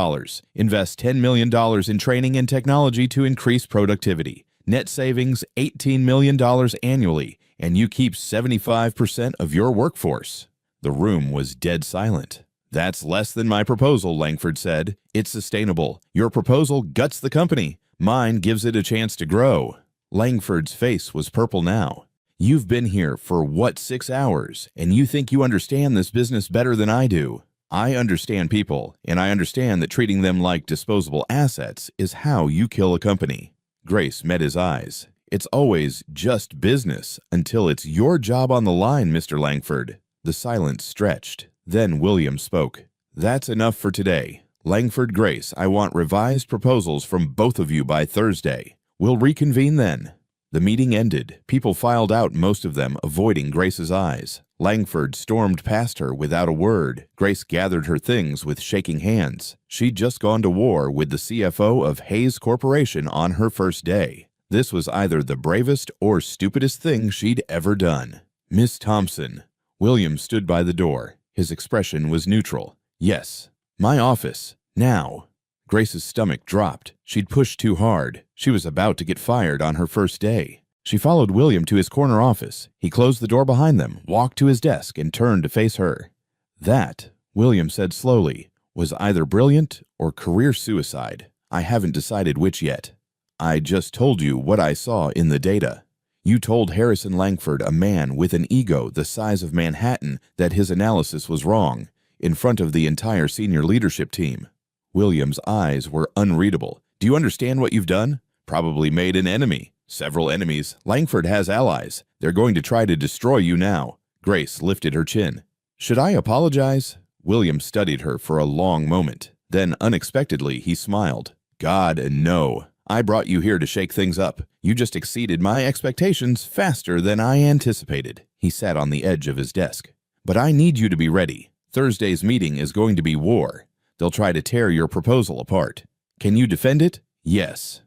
Invest $10 million in training and technology to increase productivity. Net savings $18 million annually, and you keep 75% of your workforce. The room was dead silent. That's less than my proposal, Langford said. It's sustainable. Your proposal guts the company. Mine gives it a chance to grow. Langford's face was purple now. You've been here for, 6 hours, and you think you understand this business better than I do. I understand people, and I understand that treating them like disposable assets is how you kill a company. Grace met his eyes. It's always just business until it's your job on the line, Mr. Langford. The silence stretched. Then William spoke. That's enough for today. Langford, Grace, I want revised proposals from both of you by Thursday. We'll reconvene then. The meeting ended. People filed out, most of them avoiding Grace's eyes. Langford stormed past her without a word. Grace gathered her things with shaking hands. She'd just gone to war with the CFO of Hayes Corporation on her first day. This was either the bravest or stupidest thing she'd ever done. Miss Thompson. William stood by the door. His expression was neutral. Yes. My office. Now. Grace's stomach dropped. She'd pushed too hard. She was about to get fired on her first day. She followed William to his corner office. He closed the door behind them, walked to his desk, and turned to face her. That, William said slowly, was either brilliant or career suicide. I haven't decided which yet. I just told you what I saw in the data. You told Harrison Langford, a man with an ego the size of Manhattan, that his analysis was wrong. In front of the entire senior leadership team. William's eyes were unreadable. Do you understand what you've done? Probably made an enemy. Several enemies. Langford has allies. They're going to try to destroy you now. Grace lifted her chin. Should I apologize? William studied her for a long moment. Then, unexpectedly, he smiled. God, no. I brought you here to shake things up. You just exceeded my expectations faster than I anticipated. He sat on the edge of his desk. But I need you to be ready. Thursday's meeting is going to be war. They'll try to tear your proposal apart. Can you defend it? Yes.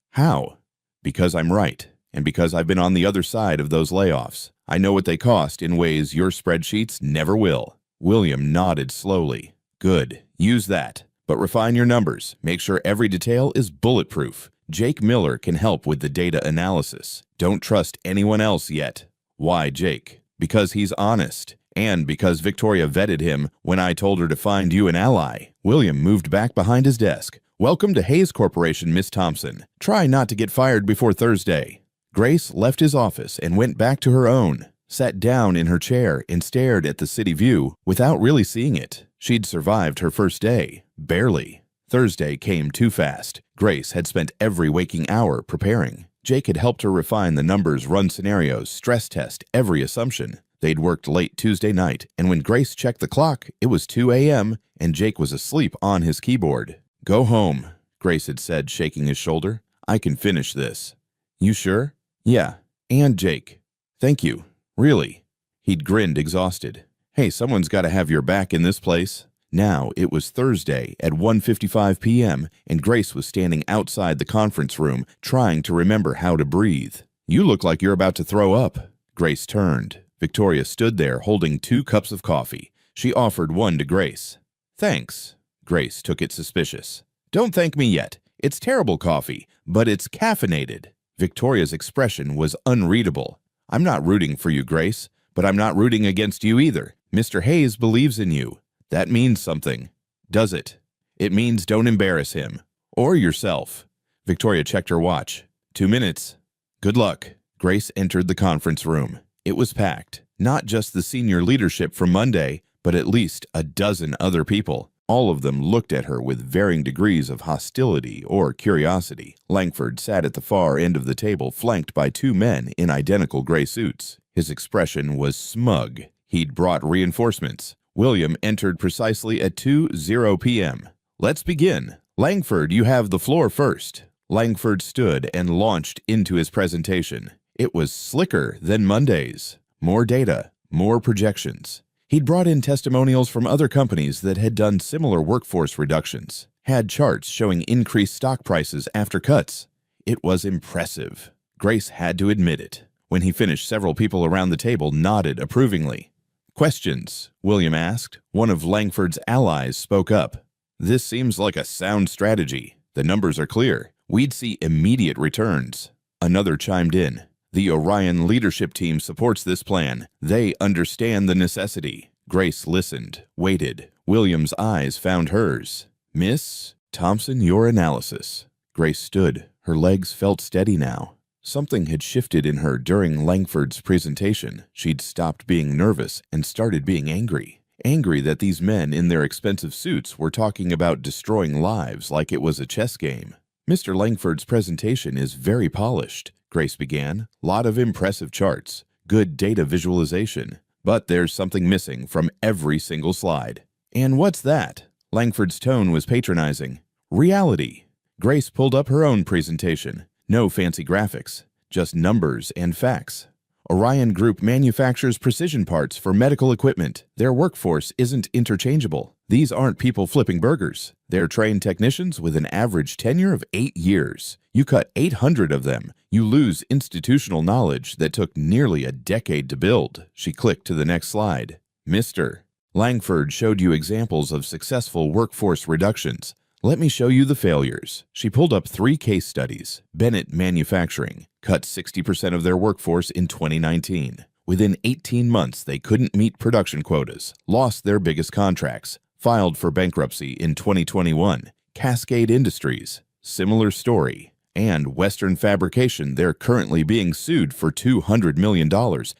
How? Because I'm right, and because I've been on the other side of those layoffs. I know what they cost in ways your spreadsheets never will. William nodded slowly. Good. Use that. But refine your numbers. Make sure every detail is bulletproof. Jake Miller can help with the data analysis. Don't trust anyone else yet. Why Jake? Because he's honest. And because Victoria vetted him when I told her to find you an ally. William moved back behind his desk. Welcome to Hayes Corporation, Miss Thompson. Try not to get fired before Thursday. Grace left his office and went back to her own, sat down in her chair and stared at the city view without really seeing it. She'd survived her first day. Barely. Thursday came too fast. Grace had spent every waking hour preparing. Jake had helped her refine the numbers, run scenarios, stress test every assumption. They'd worked late Tuesday night, and when Grace checked the clock, it was 2 a.m., and Jake was asleep on his keyboard. Go home, Grace had said, shaking his shoulder. I can finish this. You sure? Yeah. And Jake. Thank you. Really. He'd grinned, exhausted. Hey, someone's got to have your back in this place. Now it was Thursday at 1:55 p.m., and Grace was standing outside the conference room, trying to remember how to breathe. You look like you're about to throw up. Grace turned. Victoria stood there holding 2 cups of coffee. She offered one to Grace. Thanks. Grace took it suspicious. Don't thank me yet. It's terrible coffee, but it's caffeinated. Victoria's expression was unreadable. I'm not rooting for you, Grace, but I'm not rooting against you either. Mr. Hayes believes in you. That means something. Does it? It means don't embarrass him. Or yourself. Victoria checked her watch. 2 minutes. Good luck. Grace entered the conference room. It was packed. Not just the senior leadership from Monday, but at least a dozen other people. All of them looked at her with varying degrees of hostility or curiosity. Langford sat at the far end of the table, flanked by 2 men in identical gray suits. His expression was smug. He'd brought reinforcements. William entered precisely at 2:00 p.m. Let's begin. Langford, you have the floor first. Langford stood and launched into his presentation. It was slicker than Monday's. More data, more projections. He'd brought in testimonials from other companies that had done similar workforce reductions, had charts showing increased stock prices after cuts. It was impressive. Grace had to admit it. When he finished, several people around the table nodded approvingly. Questions? William asked. One of Langford's allies spoke up. This seems like a sound strategy. The numbers are clear. We'd see immediate returns. Another chimed in. The Orion leadership team supports this plan. They understand the necessity. Grace listened, waited. William's eyes found hers. Miss Thompson, your analysis. Grace stood. Her legs felt steady now. Something had shifted in her during Langford's presentation. She'd stopped being nervous and started being angry. Angry that these men in their expensive suits were talking about destroying lives like it was a chess game. Mr. Langford's presentation is very polished, Grace began. Lot of impressive charts, good data visualization. But there's something missing from every single slide. And what's that? Langford's tone was patronizing. Reality. Grace pulled up her own presentation. No fancy graphics, just numbers and facts. Orion Group manufactures precision parts for medical equipment. Their workforce isn't interchangeable. These aren't people flipping burgers. They're trained technicians with an average tenure of 8 years. You cut 800 of them. You lose institutional knowledge that took nearly a decade to build. She clicked to the next slide. Mr. Langford showed you examples of successful workforce reductions. Let me show you the failures. She pulled up 3 case studies. Bennett Manufacturing cut 60% of their workforce in 2019. Within 18 months, they couldn't meet production quotas, lost their biggest contracts, filed for bankruptcy in 2021. Cascade Industries, similar story. And Western Fabrication, they're currently being sued for $200 million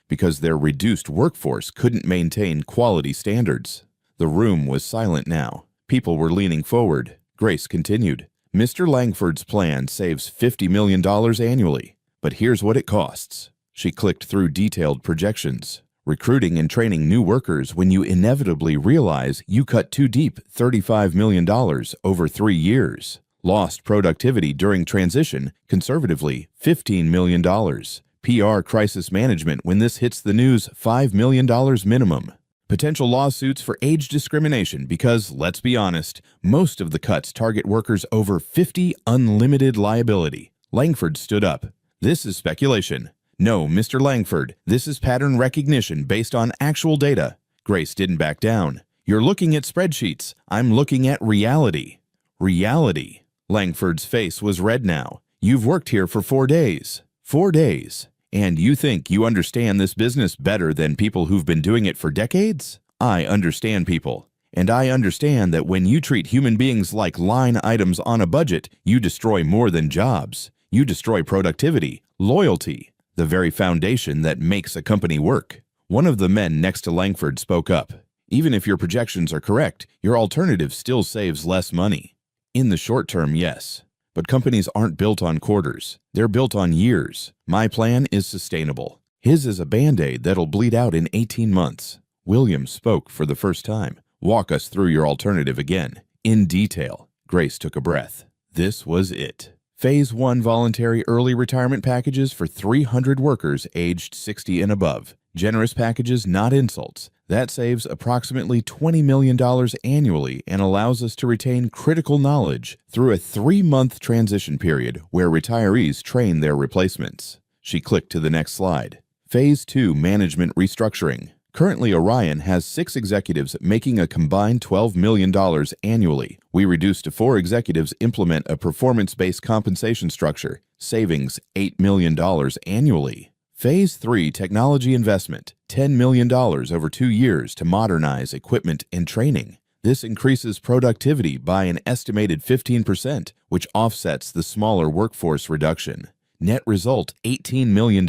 because their reduced workforce couldn't maintain quality standards. The room was silent now. People were leaning forward. Grace continued. Mr. Langford's plan saves $50 million annually, but here's what it costs. She clicked through detailed projections. Recruiting and training new workers when you inevitably realize you cut too deep, $35 million over 3 years. Lost productivity during transition, conservatively, $15 million. PR crisis management when this hits the news, $5 million minimum. Potential lawsuits for age discrimination because, let's be honest, most of the cuts target workers over 50, unlimited liability. Langford stood up. This is speculation. No, Mr. Langford, this is pattern recognition based on actual data. Grace didn't back down. You're looking at spreadsheets. I'm looking at reality. Reality. Langford's face was red now. You've worked here for 4 days. 4 days. And you think you understand this business better than people who've been doing it for decades? I understand people. And I understand that when you treat human beings like line items on a budget, you destroy more than jobs. You destroy productivity, loyalty, the very foundation that makes a company work. One of the men next to Langford spoke up. Even if your projections are correct, your alternative still saves less money. In the short term, yes. But companies aren't built on quarters. They're built on years. My plan is sustainable. His is a Band-Aid that'll bleed out in 18 months. William spoke for the first time. Walk us through your alternative again, in detail. Grace took a breath. This was it. Phase 1 voluntary early retirement packages for 300 workers aged 60 and above. Generous packages, not insults. That saves approximately $20 million annually and allows us to retain critical knowledge through a 3-month transition period where retirees train their replacements. She clicked to the next slide. Phase 2 management restructuring. Currently, Orion has 6 executives making a combined $12 million annually. We reduced to 4 executives implement a performance-based compensation structure, savings $8 million annually. Phase 3 technology investment, $10 million over 2 years to modernize equipment and training. This increases productivity by an estimated 15%, which offsets the smaller workforce reduction. Net result, $18 million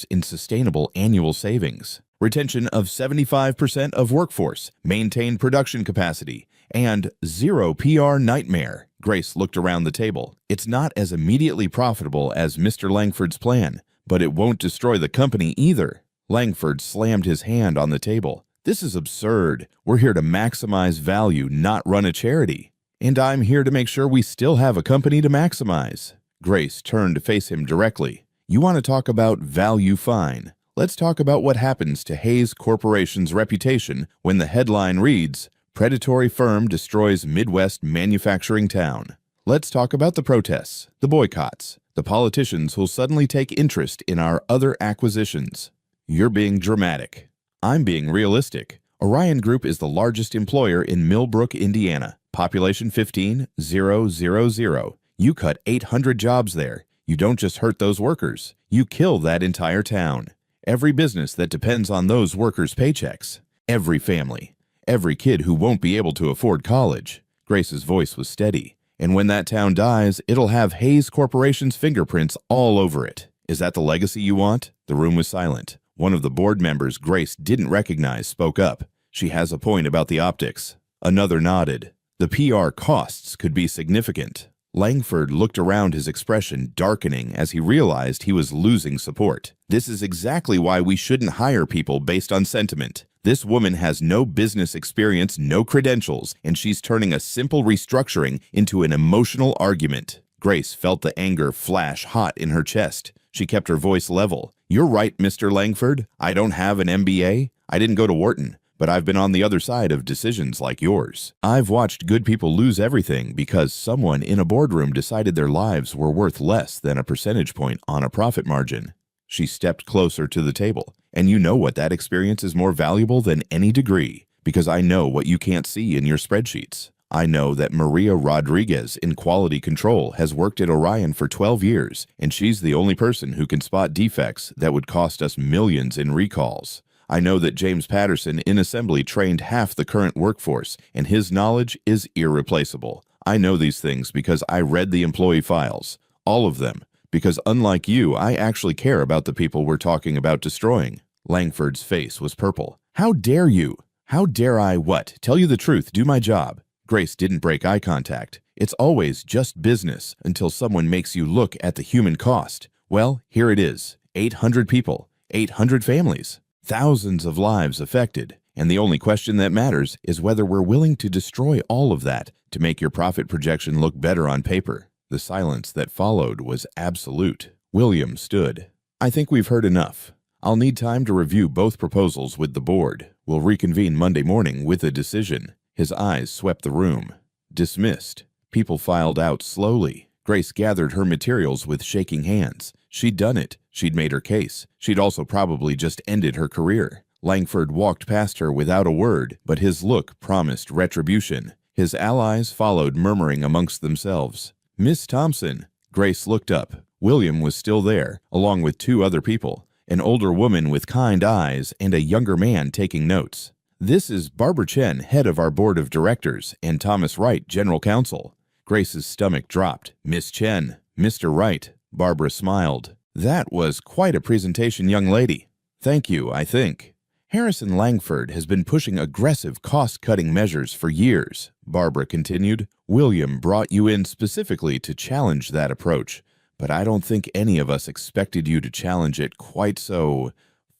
in sustainable annual savings. Retention of 75% of workforce, maintain production capacity, and zero PR nightmare. Grace looked around the table. It's not as immediately profitable as Mr. Langford's plan, but it won't destroy the company either. Langford slammed his hand on the table. This is absurd. We're here to maximize value, not run a charity. And I'm here to make sure we still have a company to maximize. Grace turned to face him directly. You want to talk about value, fine. Let's talk about what happens to Hayes Corporation's reputation when the headline reads, "Predatory Firm Destroys Midwest Manufacturing Town." Let's talk about the protests, the boycotts, the politicians who'll suddenly take interest in our other acquisitions. You're being dramatic. I'm being realistic. Orion Group is the largest employer in Millbrook, Indiana. Population 15,000. You cut 800 jobs there. You don't just hurt those workers. You kill that entire town. Every business that depends on those workers' paychecks. Every family. Every kid who won't be able to afford college. Grace's voice was steady. And when that town dies, it'll have Hayes Corporation's fingerprints all over it. Is that the legacy you want? The room was silent. One of the board members Grace didn't recognize spoke up. She has a point about the optics. Another nodded. The PR costs could be significant. Langford looked around, his expression darkening as he realized he was losing support. This is exactly why we shouldn't hire people based on sentiment. This woman has no business experience, no credentials, and she's turning a simple restructuring into an emotional argument. Grace felt the anger flash hot in her chest. She kept her voice level. You're right, Mr. Langford. I don't have an MBA. I didn't go to Wharton. But I've been on the other side of decisions like yours. I've watched good people lose everything because someone in a boardroom decided their lives were worth less than a percentage point on a profit margin. She stepped closer to the table. And you know what that experience is more valuable than any degree, because I know what you can't see in your spreadsheets. I know that Maria Rodriguez in quality control has worked at Orion for 12 years, and she's the only person who can spot defects that would cost us millions in recalls. I know that James Patterson in assembly trained half the current workforce, and his knowledge is irreplaceable. I know these things because I read the employee files, all of them, because unlike you, I actually care about the people we're talking about destroying. Langford's face was purple. How dare you? How dare I what? Tell you the truth, do my job. Grace didn't break eye contact. It's always just business until someone makes you look at the human cost. Well, here it is. 800 people, 800 families. Thousands of lives affected, and the only question that matters is whether we're willing to destroy all of that to make your profit projection look better on paper. The silence that followed was absolute. William stood. I think we've heard enough. I'll need time to review both proposals with the board. We'll reconvene Monday morning with a decision. His eyes swept the room. Dismissed. People filed out slowly. Grace gathered her materials with shaking hands. She'd done it. She'd made her case. She'd also probably just ended her career. Langford walked past her without a word, but his look promised retribution. His allies followed, murmuring amongst themselves. Miss Thompson. Grace looked up. William was still there, along with 2 other people. an older woman with kind eyes and a younger man taking notes. "This is Barbara Chen, head of our board of directors, and Thomas Wright, general counsel." Grace's stomach dropped. "Miss Chen, Mr. Wright." Barbara smiled. "That was quite a presentation, young lady." "Thank you, I think." "Harrison Langford has been pushing aggressive cost-cutting measures for years," Barbara continued. "William brought you in specifically to challenge that approach, but I don't think any of us expected you to challenge it quite so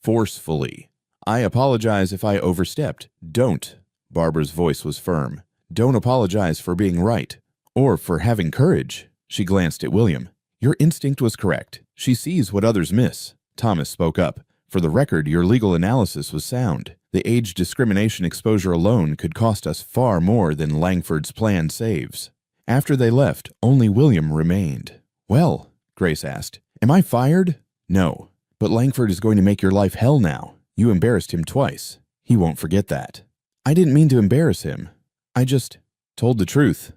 forcefully. I apologize if I overstepped." "Don't." Barbara's voice was firm. "Don't apologize for being right. Or for having courage." She glanced at William. "Your instinct was correct. She sees what others miss." Thomas spoke up. "For the record, your legal analysis was sound. The age discrimination exposure alone could cost us far more than Langford's plan saves." After they left, only William remained. "Well," Grace asked, "am I fired?" "No, but Langford is going to make your life hell now. You embarrassed him twice. He won't forget that." "I didn't mean to embarrass him. I just told the truth."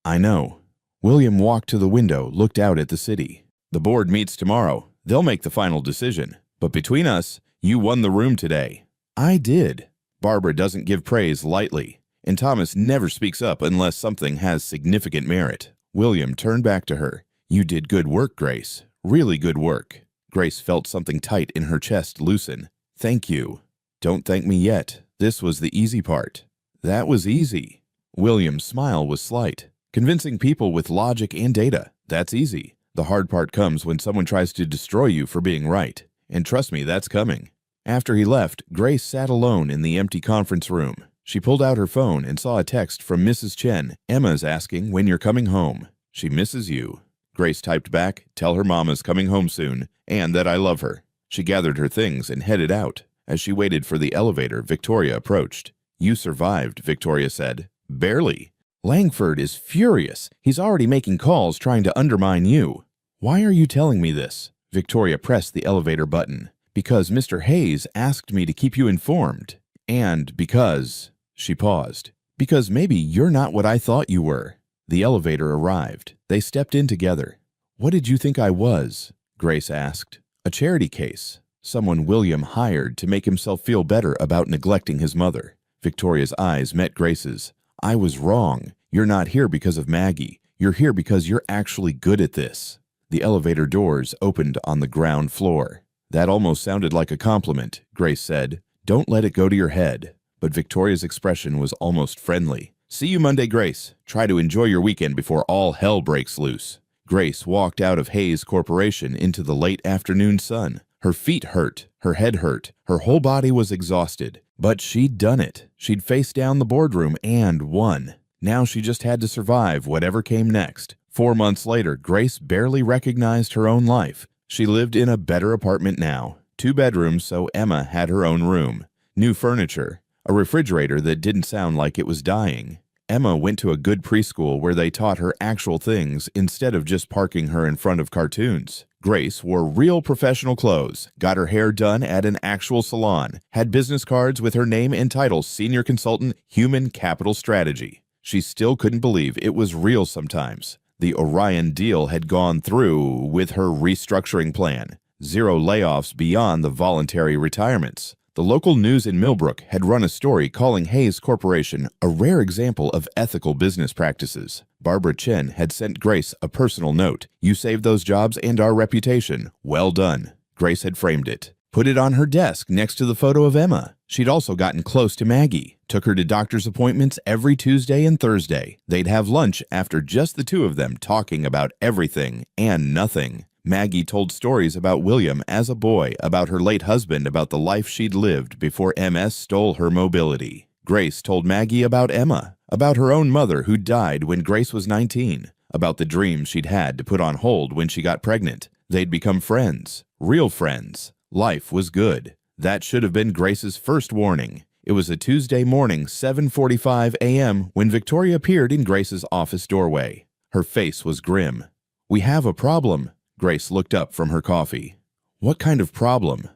"I know." William walked to the window, looked out at the city. "The board meets tomorrow. They'll make the final decision. But between us, you won the room today." "I did." Barbara doesn't give praise lightly, and Thomas never speaks up unless something has significant merit. William turned back to her. "You did good work, Grace. Really good work." Grace felt something tight in her chest loosen. "Thank you." "Don't thank me yet. This was the easy part." "That was easy." William's smile was slight. "Convincing people with logic and data, that's easy. The hard part comes when someone tries to destroy you for being right. And trust me, that's coming." After he left, Grace sat alone in the empty conference room. She pulled out her phone and saw a text from Mrs. Chen. "Emma's asking when you're coming home. She misses you." Grace typed back, "Tell her mama's coming home soon, and that I love her." She gathered her things and headed out. As she waited for the elevator, Victoria approached. "You survived," Victoria said. "Barely." "Langford is furious. He's already making calls trying to undermine you." "Why are you telling me this?" Victoria pressed the elevator button. "Because Mr. Hayes asked me to keep you informed. And because—" She paused. "Because maybe you're not what I thought you were." The elevator arrived. They stepped in together. "What did you think I was?" Grace asked. "A charity case. Someone William hired to make himself feel better about neglecting his mother." Victoria's eyes met Grace's. "I was wrong. You're not here because of Maggie. You're here because you're actually good at this." The elevator doors opened on the ground floor. "That almost sounded like a compliment," Grace said. "Don't let it go to your head." But Victoria's expression was almost friendly. "See you Monday, Grace. Try to enjoy your weekend before all hell breaks loose." Grace walked out of Hayes Corporation into the late afternoon sun. Her feet hurt, her head hurt, her whole body was exhausted. But she'd done it. She'd faced down the boardroom and won. Now she just had to survive whatever came next. 4 months later, Grace barely recognized her own life. She lived in a better apartment now. 2 bedrooms, so Emma had her own room. New furniture. A refrigerator that didn't sound like it was dying. Emma went to a good preschool where they taught her actual things instead of just parking her in front of cartoons. Grace wore real professional clothes, got her hair done at an actual salon, had business cards with her name and title Senior Consultant, Human Capital Strategy. She still couldn't believe it was real sometimes. The Orion deal had gone through with her restructuring plan. 0 layoffs beyond the voluntary retirements. The local news in Millbrook had run a story calling Hayes Corporation a rare example of ethical business practices. Barbara Chen had sent Grace a personal note. "You saved those jobs and our reputation. Well done." Grace had framed it. Put it on her desk next to the photo of Emma. She'd also gotten close to Maggie. Took her to doctor's appointments every Tuesday and Thursday. They'd have lunch after just the 2 of them talking about everything and nothing. Maggie told stories about William as a boy, about her late husband, about the life she'd lived before MS stole her mobility. Grace told Maggie about Emma, about her own mother who died when Grace was 19, about the dreams she'd had to put on hold when she got pregnant. They'd become friends, real friends. Life was good. That should have been Grace's first warning. It was a Tuesday morning, 7:45 a.m., when Victoria appeared in Grace's office doorway. Her face was grim. "We have a problem." Grace looked up from her coffee. "What kind of problem?"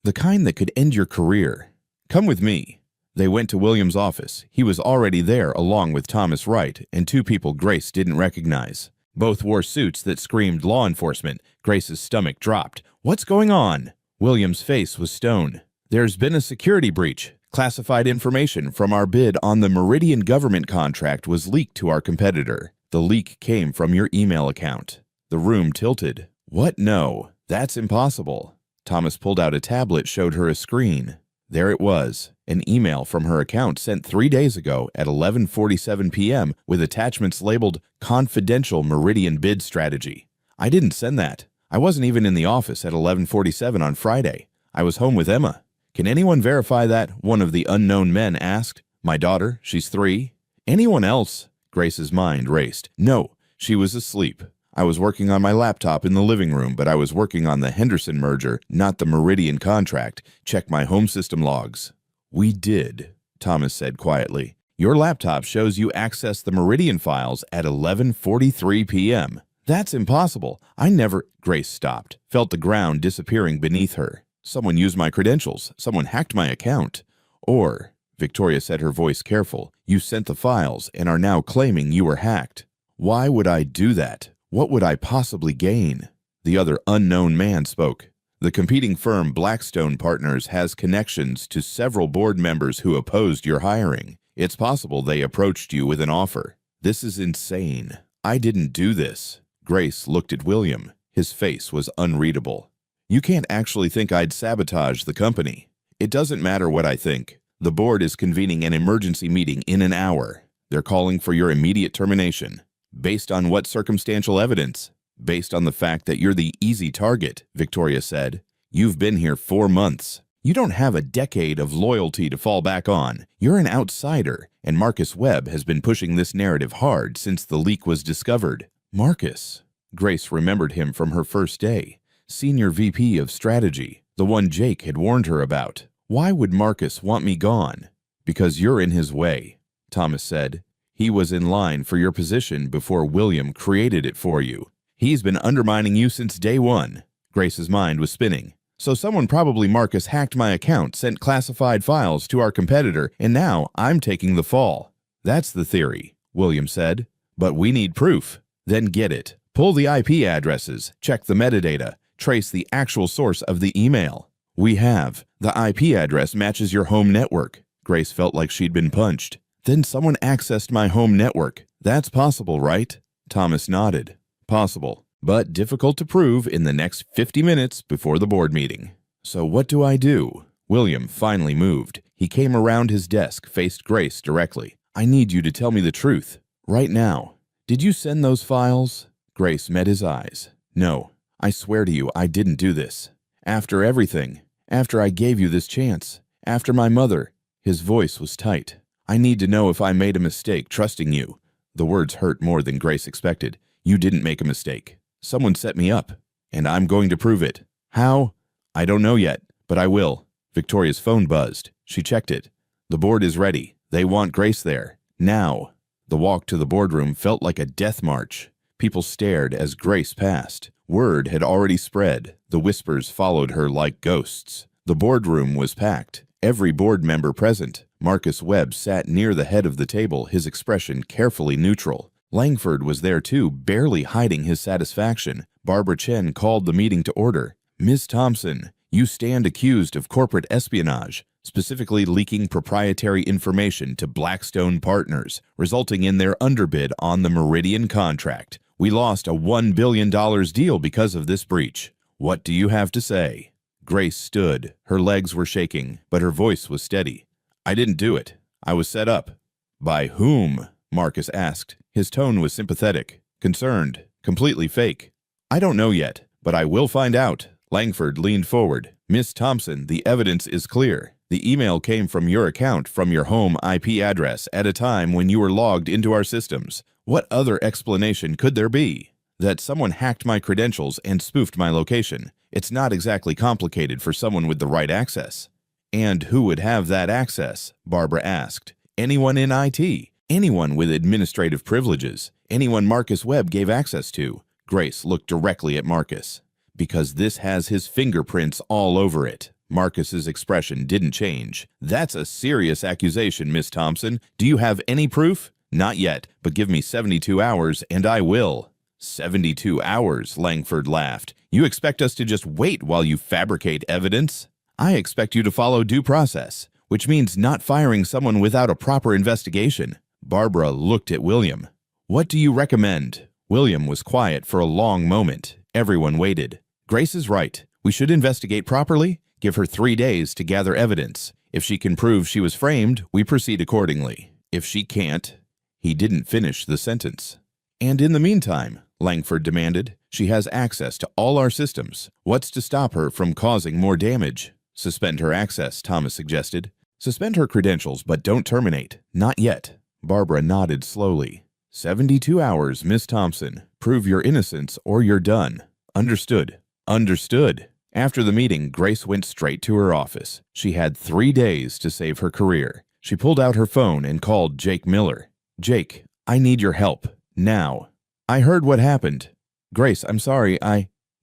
"The kind that could end your career. Come with me." They went to William's office. He was already there along with Thomas Wright and 2 people Grace didn't recognize. Both wore suits that screamed law enforcement. Grace's stomach dropped. "What's going on?" William's face was stone. "There's been a security breach. Classified information from our bid on the Meridian government contract was leaked to our competitor. The leak came from your email account." The room tilted. "What? No, that's impossible." Thomas pulled out a tablet, showed her a screen. There it was, an email from her account sent 3 days ago at 11:47 p.m. with attachments labeled Confidential Meridian Bid Strategy. "I didn't send that. I wasn't even in the office at 11:47 on Friday. I was home with Emma." "Can anyone verify that?" one of the unknown men asked. "My daughter, she's 3. "Anyone else?" Grace's mind raced. "No, she was asleep. I was working on my laptop in the living room, but I was working on the Henderson merger, not the Meridian contract. Check my home system logs." "We did," Thomas said quietly. "Your laptop shows you accessed the Meridian files at 11:43 p.m. "That's impossible. I never—" Grace stopped, felt the ground disappearing beneath her. "Someone used my credentials. Someone hacked my account. Or," Victoria said, her voice careful, "you sent the files and are now claiming you were hacked." "Why would I do that? What would I possibly gain?" The other unknown man spoke. "The competing firm Blackstone Partners has connections to several board members who opposed your hiring. It's possible they approached you with an offer." "This is insane. I didn't do this." Grace looked at William. His face was unreadable. "You can't actually think I'd sabotage the company." "It doesn't matter what I think. The board is convening an emergency meeting in an hour. They're calling for your immediate termination." "Based on what circumstantial evidence?" "Based on the fact that you're the easy target," Victoria said. "You've been here 4 months. You don't have a decade of loyalty to fall back on. You're an outsider, and Marcus Webb has been pushing this narrative hard since the leak was discovered." "Marcus?" Grace remembered him from her first day. Senior VP of Strategy, the one Jake had warned her about. "Why would Marcus want me gone?" "Because you're in his way," Thomas said. "He was in line for your position before William created it for you. He's been undermining you since day one." Grace's mind was spinning. "So someone, probably Marcus, hacked my account, sent classified files to our competitor, and now I'm taking the fall." "That's the theory," William said. "But we need proof." "Then get it. Pull the IP addresses, check the metadata, trace the actual source of the email." "We have. The IP address matches your home network." Grace felt like she'd been punched. "Then someone accessed my home network. That's possible, right?" Thomas nodded. "Possible, but difficult to prove in the next 50 minutes before the board meeting." "So what do I do?" William finally moved. He came around his desk, faced Grace directly. "I need you to tell me the truth. Right now. Did you send those files?" Grace met his eyes. "No, I swear to you I didn't do this. After everything, after I gave you this chance, after my mother." His voice was tight. "I need to know if I made a mistake trusting you." The words hurt more than Grace expected. "You didn't make a mistake. Someone set me up, and I'm going to prove it." "How?" "I don't know yet, but I will." Victoria's phone buzzed. She checked it. "The board is ready. They want Grace there. Now." The walk to the boardroom felt like a death march. People stared as Grace passed. Word had already spread. The whispers followed her like ghosts. The boardroom was packed. Every board member present. Marcus Webb sat near the head of the table, his expression carefully neutral. Langford was there too, barely hiding his satisfaction. Barbara Chen called the meeting to order. "Ms. Thompson, you stand accused of corporate espionage, specifically leaking proprietary information to Blackstone Partners, resulting in their underbid on the Meridian contract. We lost a $1 billion deal because of this breach. What do you have to say?" Grace stood. Her legs were shaking, but her voice was steady. "I didn't do it. I was set up." "By whom?" Marcus asked. His tone was sympathetic, concerned, completely fake. "I don't know yet, but I will find out." Langford leaned forward. "Miss Thompson, the evidence is clear. The email came from your account, from your home IP address, at a time when you were logged into our systems. What other explanation could there be? That someone hacked my credentials and spoofed my location. It's not exactly complicated for someone with the right access." "And who would have that access?" Barbara asked. "Anyone in IT. Anyone with administrative privileges. Anyone Marcus Webb gave access to." Grace looked directly at Marcus. "Because this has his fingerprints all over it." Marcus's expression didn't change. "That's a serious accusation, Miss Thompson. Do you have any proof?" "Not yet, but give me 72 hours and I will." 72 hours, Langford laughed. You expect us to just wait while you fabricate evidence? I expect you to follow due process, which means not firing someone without a proper investigation. Barbara looked at William. What do you recommend? William was quiet for a long moment. Everyone waited. Grace is right. We should investigate properly. Give her 3 days to gather evidence. If she can prove she was framed, we proceed accordingly. If she can't, he didn't finish the sentence. And in the meantime, Langford demanded, she has access to all our systems. What's to stop her from causing more damage? Suspend her access, Thomas suggested. Suspend her credentials, but don't terminate. Not yet. Barbara nodded slowly. 72 hours, Miss Thompson. Prove your innocence or you're done. Understood. Understood. After the meeting, Grace went straight to her office. She had 3 days to save her career. She pulled out her phone and called Jake Miller. Jake, I need your help. Now. I heard what happened. Grace, I'm sorry.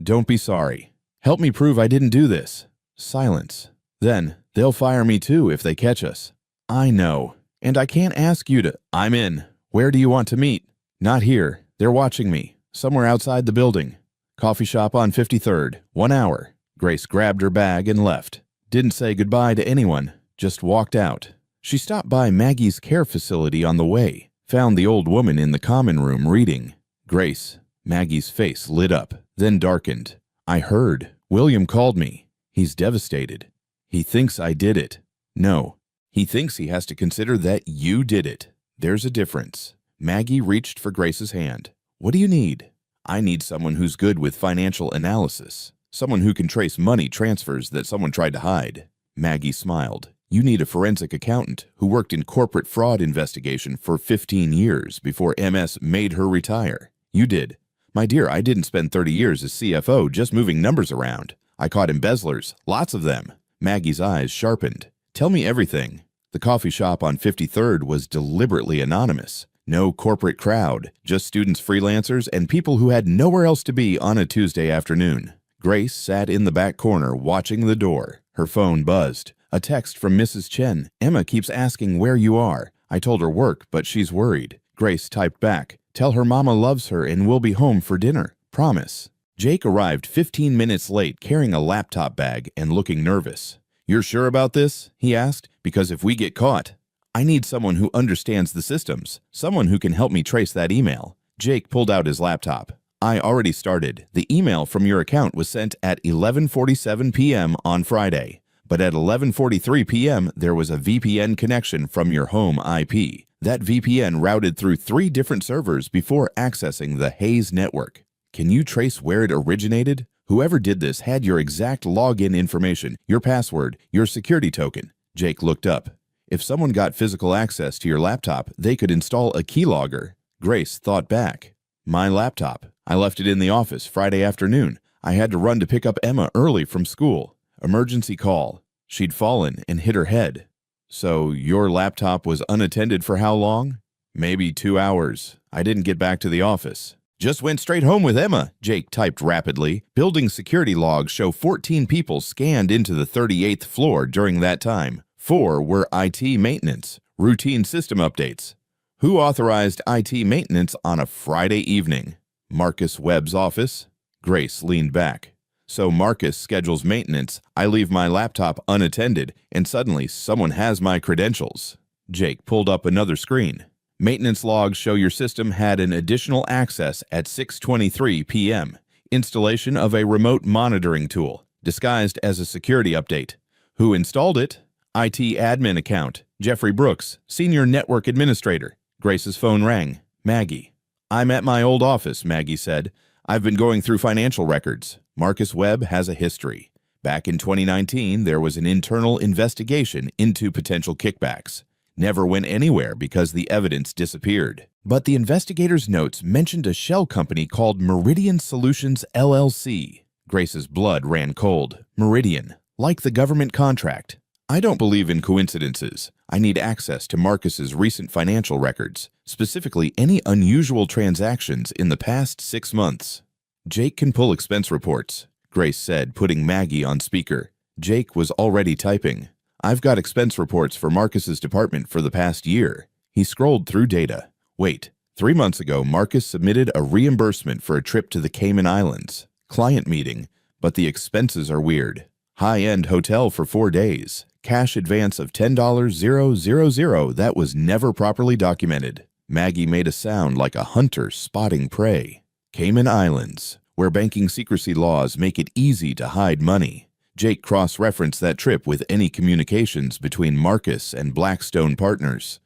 Don't be sorry. Help me prove I didn't do this. Silence. Then, they'll fire me too if they catch us. I know. And I can't ask you to. I'm in. Where do you want to meet? Not here. They're watching me. Somewhere outside the building. Coffee shop on 53rd. 1 hour. Grace grabbed her bag and left. Didn't say goodbye to anyone. Just walked out. She stopped by Maggie's care facility on the way. Found the old woman in the common room reading. Grace. Maggie's face lit up, then darkened. I heard. William called me. He's devastated. He thinks I did it. No. He thinks he has to consider that you did it. There's a difference. Maggie reached for Grace's hand. What do you need? I need someone who's good with financial analysis. Someone who can trace money transfers that someone tried to hide. Maggie smiled. You need a forensic accountant who worked in corporate fraud investigation for 15 years before MS made her retire. You did. My dear, I didn't spend 30 years as CFO just moving numbers around. I caught embezzlers, lots of them. Maggie's eyes sharpened. Tell me everything. The coffee shop on 53rd was deliberately anonymous. No corporate crowd, just students, freelancers, and people who had nowhere else to be on a Tuesday afternoon. Grace sat in the back corner watching the door. Her phone buzzed. A text from Mrs. Chen. Emma keeps asking where you are. I told her work, but she's worried. Grace typed back. Tell her mama loves her and we'll be home for dinner. Promise. Jake arrived 15 minutes late carrying a laptop bag and looking nervous. You're sure about this? He asked. Because if we get caught, I need someone who understands the systems. Someone who can help me trace that email. Jake pulled out his laptop. I already started. The email from your account was sent at 11:47 p.m. on Friday. But at 11:43 p.m., there was a VPN connection from your home IP. That VPN routed through 3 different servers before accessing the Hayes network. Can you trace where it originated? Whoever did this had your exact login information, your password, your security token. Jake looked up. If someone got physical access to your laptop, they could install a keylogger. Grace thought back. My laptop. I left it in the office Friday afternoon. I had to run to pick up Emma early from school. Emergency call. She'd fallen and hit her head. So your laptop was unattended for how long? Maybe 2 hours. I didn't get back to the office. Just went straight home with Emma, Jake typed rapidly. Building security logs show 14 people scanned into the 38th floor during that time. 4 were IT maintenance, routine system updates. Who authorized IT maintenance on a Friday evening? Marcus Webb's office? Grace leaned back. So Marcus schedules maintenance, I leave my laptop unattended, and suddenly someone has my credentials. Jake pulled up another screen. Maintenance logs show your system had an additional access at 6:23 p.m. Installation of a remote monitoring tool, disguised as a security update. Who installed it? IT admin account. Jeffrey Brooks, Senior Network Administrator. Grace's phone rang. Maggie. I'm at my old office, Maggie said. I've been going through financial records. Marcus Webb has a history. Back in 2019, there was an internal investigation into potential kickbacks. Never went anywhere because the evidence disappeared. But the investigators' notes mentioned a shell company called Meridian Solutions LLC. Grace's blood ran cold. Meridian, like the government contract. I don't believe in coincidences. I need access to Marcus's recent financial records, specifically any unusual transactions in the past 6 months. Jake can pull expense reports, Grace said, putting Maggie on speaker. Jake was already typing. I've got expense reports for Marcus's department for the past year. He scrolled through data. Wait, 3 months ago, Marcus submitted a reimbursement for a trip to the Cayman Islands. Client meeting, but the expenses are weird. High-end hotel for 4 days. Cash advance of $10,000 that was never properly documented. Maggie made a sound like a hunter spotting prey. Cayman Islands, where banking secrecy laws make it easy to hide money. Jake cross-referenced that trip with any communications between Marcus and Blackstone Partners.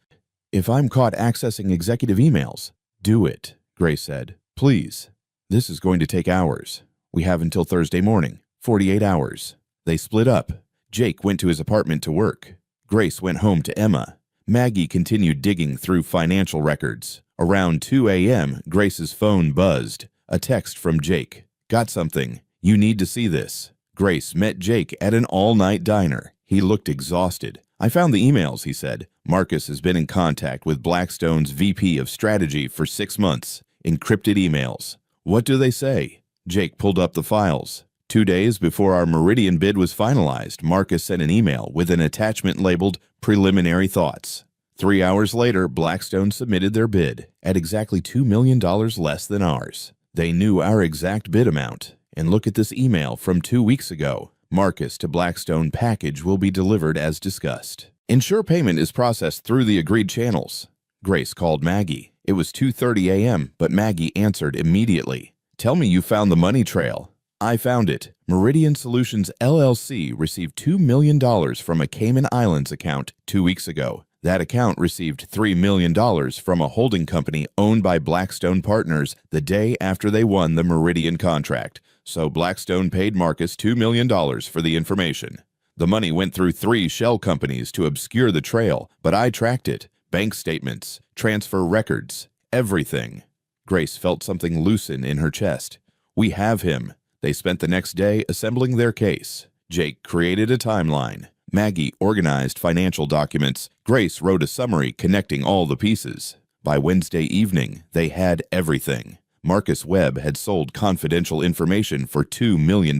"If I'm caught accessing executive emails, do it," Grace said. "Please. This is going to take hours. We have until Thursday morning, 48 hours. They split up. Jake went to his apartment to work. Grace went home to Emma. Maggie continued digging through financial records. Around 2 a.m., Grace's phone buzzed. A text from Jake. "Got something. You need to see this." Grace met Jake at an all-night diner. He looked exhausted. "I found the emails," he said. "Marcus has been in contact with Blackstone's VP of Strategy for 6 months. Encrypted emails." "What do they say?" Jake pulled up the files. 2 days before our Meridian bid was finalized, Marcus sent an email with an attachment labeled Preliminary Thoughts. 3 hours later, Blackstone submitted their bid at exactly $2 million less than ours. They knew our exact bid amount. And look at this email from 2 weeks ago. Marcus to Blackstone package will be delivered as discussed. Ensure payment is processed through the agreed channels. Grace called Maggie. It was 2:30 a.m., but Maggie answered immediately. "Tell me you found the money trail." "I found it. Meridian Solutions LLC received $2 million from a Cayman Islands account 2 weeks ago. That account received $3 million from a holding company owned by Blackstone Partners the day after they won the Meridian contract. So Blackstone paid Marcus $2 million for the information. The money went through 3 shell companies to obscure the trail, but I tracked it. Bank statements, transfer records, everything." Grace felt something loosen in her chest. "We have him." They spent the next day assembling their case. Jake created a timeline. Maggie organized financial documents. Grace wrote a summary connecting all the pieces. By Wednesday evening, they had everything. Marcus Webb had sold confidential information for $2 million.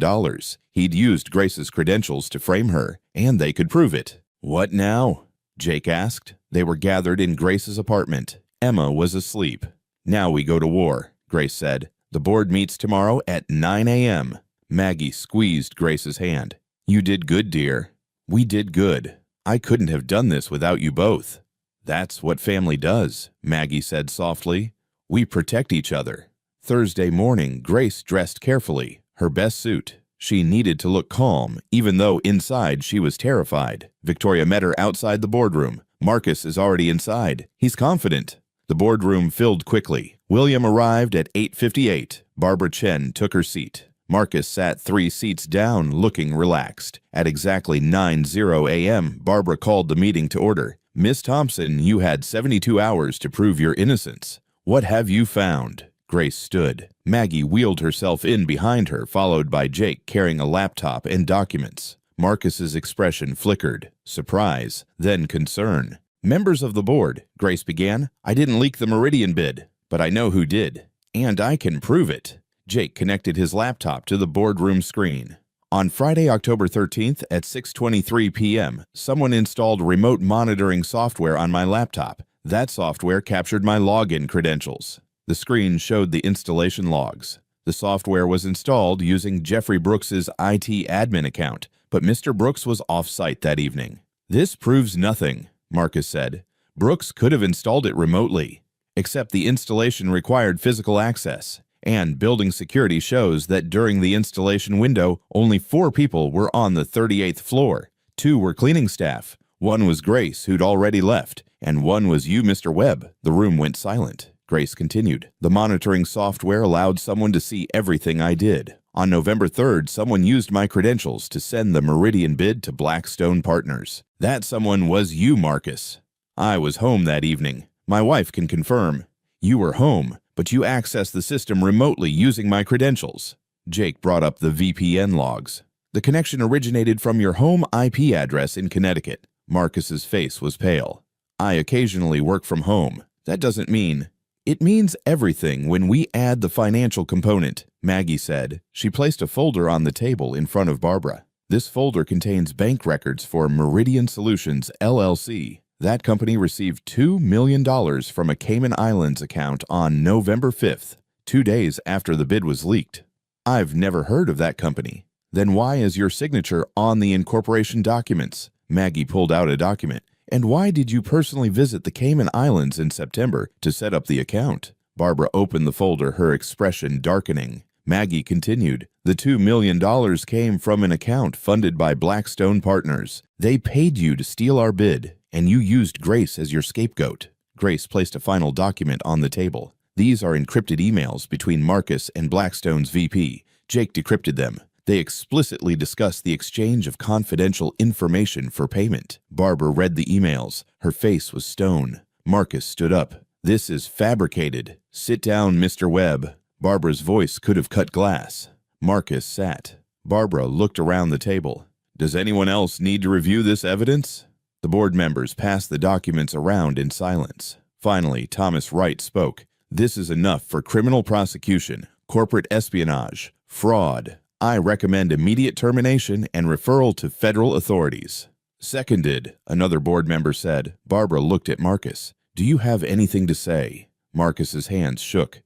He'd used Grace's credentials to frame her, and they could prove it. "What now?" Jake asked. They were gathered in Grace's apartment. Emma was asleep. "Now we go to war," Grace said. "The board meets tomorrow at 9 a.m. Maggie squeezed Grace's hand. "You did good, dear." "We did good. I couldn't have done this without you both." "That's what family does," Maggie said softly. "We protect each other." Thursday morning, Grace dressed carefully, her best suit. She needed to look calm, even though inside she was terrified. Victoria met her outside the boardroom. "Marcus is already inside. He's confident." The boardroom filled quickly. William arrived at 8:58. Barbara Chen took her seat. Marcus sat 3 seats down, looking relaxed. At exactly 9:00 a.m., Barbara called the meeting to order. "Miss Thompson, you had 72 hours to prove your innocence. What have you found?" Grace stood. Maggie wheeled herself in behind her, followed by Jake carrying a laptop and documents. Marcus's expression flickered. Surprise, then concern. "Members of the board," Grace began, "I didn't leak the Meridian bid, but I know who did. And I can prove it." Jake connected his laptop to the boardroom screen. "On Friday, October 13th at 6:23 p.m., someone installed remote monitoring software on my laptop. That software captured my login credentials." The screen showed the installation logs. The software was installed using Jeffrey Brooks's IT admin account, but Mr. Brooks was off-site that evening. "This proves nothing," Marcus said. "Brooks could have installed it remotely, except the installation required physical access, and building security shows that during the installation window, only 4 people were on the 38th floor. 2 were cleaning staff. 1 was Grace, who'd already left, and 1 was you, Mr. Webb." The room went silent. Grace continued. "The monitoring software allowed someone to see everything I did. On November 3rd, someone used my credentials to send the Meridian bid to Blackstone Partners. That someone was you, Marcus. I was home that evening. My wife can confirm. You were home, but you accessed the system remotely using my credentials." Jake brought up the VPN logs. "The connection originated from your home IP address in Connecticut." Marcus's face was pale. "I occasionally work from home. That doesn't mean—" "It means everything when we add the financial component," Maggie said. She placed a folder on the table in front of Barbara. "This folder contains bank records for Meridian Solutions, LLC. That company received $2 million from a Cayman Islands account on November 5th, 2 days after the bid was leaked." I've never heard of that company. Then why is your signature on the incorporation documents? Maggie pulled out a document. And why did you personally visit the Cayman Islands in September to set up the account? Barbara opened the folder, her expression darkening. Maggie continued, the $2 million came from an account funded by Blackstone Partners. They paid you to steal our bid, and you used Grace as your scapegoat. Grace placed a final document on the table. These are encrypted emails between Marcus and Blackstone's VP. Jake decrypted them. They explicitly discuss the exchange of confidential information for payment. Barbara read the emails. Her face was stone. Marcus stood up. This is fabricated. Sit down, Mr. Webb. Barbara's voice could have cut glass. Marcus sat. Barbara looked around the table. Does anyone else need to review this evidence? The board members passed the documents around in silence. Finally, Thomas Wright spoke. This is enough for criminal prosecution, corporate espionage, fraud. I recommend immediate termination and referral to federal authorities. Seconded, another board member said. Barbara looked at Marcus. Do you have anything to say? Marcus's hands shook.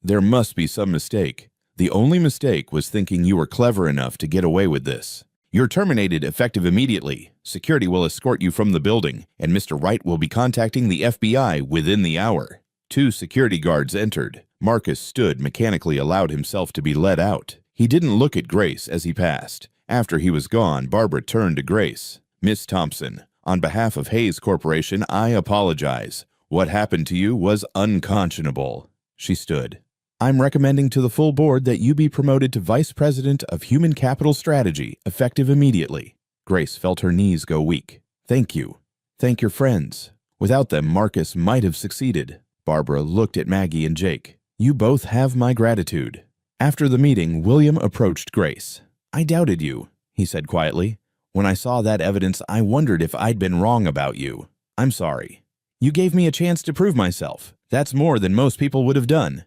There must be some mistake. The only mistake was thinking you were clever enough to get away with this. You're terminated effective immediately. Security will escort you from the building, and Mr. Wright will be contacting the FBI within the hour. 2 security guards entered. Marcus stood, mechanically allowed himself to be led out. He didn't look at Grace as he passed. After he was gone, Barbara turned to Grace. Miss Thompson, on behalf of Hayes Corporation, I apologize. What happened to you was unconscionable. She stood. I'm recommending to the full board that you be promoted to Vice President of Human Capital Strategy, effective immediately. Grace felt her knees go weak. Thank you. Thank your friends. Without them, Marcus might have succeeded. Barbara looked at Maggie and Jake. You both have my gratitude. After the meeting, William approached Grace. I doubted you, he said quietly. When I saw that evidence, I wondered if I'd been wrong about you. I'm sorry. You gave me a chance to prove myself. That's more than most people would have done.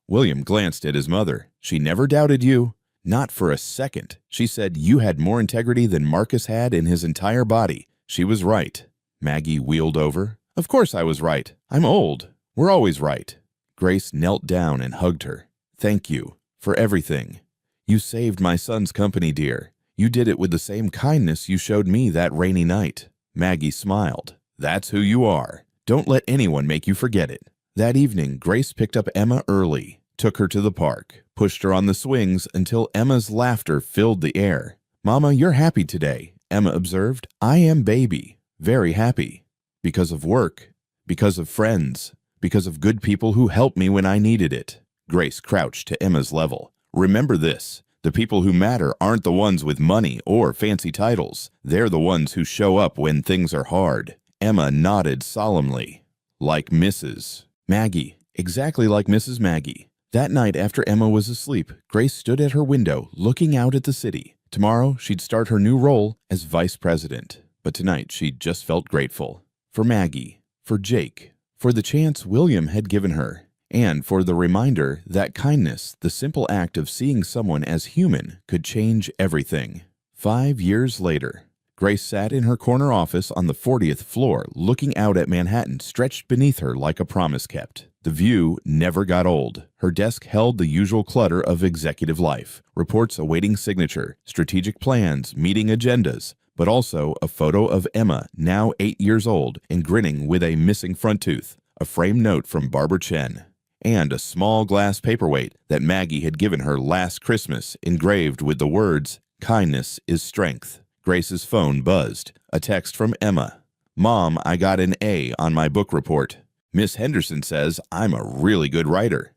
William glanced at his mother. She never doubted you. Not for a second. She said you had more integrity than Marcus had in his entire body. She was right. Maggie wheeled over. Of course I was right. I'm old. We're always right. Grace knelt down and hugged her. Thank you for everything. You saved my son's company, dear. You did it with the same kindness you showed me that rainy night. Maggie smiled. That's who you are. Don't let anyone make you forget it. That evening, Grace picked up Emma early, took her to the park, pushed her on the swings until Emma's laughter filled the air. Mama, you're happy today, Emma observed. I am, baby. Very happy. Because of work, because of friends, because of good people who helped me when I needed it. Grace crouched to Emma's level. Remember this. The people who matter aren't the ones with money or fancy titles. They're the ones who show up when things are hard. Emma nodded solemnly. Like Mrs. Maggie, exactly like Mrs. Maggie. That night after Emma was asleep, Grace stood at her window looking out at the city. Tomorrow, she'd start her new role as vice president. But tonight, she just felt grateful. For Maggie, for Jake, for the chance William had given her, and for the reminder that kindness, the simple act of seeing someone as human, could change everything. 5 years later, Grace sat in her corner office on the 40th floor, looking out at Manhattan stretched beneath her like a promise kept. The view never got old. Her desk held the usual clutter of executive life, reports awaiting signature, strategic plans, meeting agendas, but also a photo of Emma, now 8 years old, and grinning with a missing front tooth, a framed note from Barbara Chen, and a small glass paperweight that Maggie had given her last Christmas, engraved with the words, "Kindness is strength." Grace's phone buzzed. A text from Emma. Mom, I got an A on my book report. Miss Henderson says I'm a really good writer.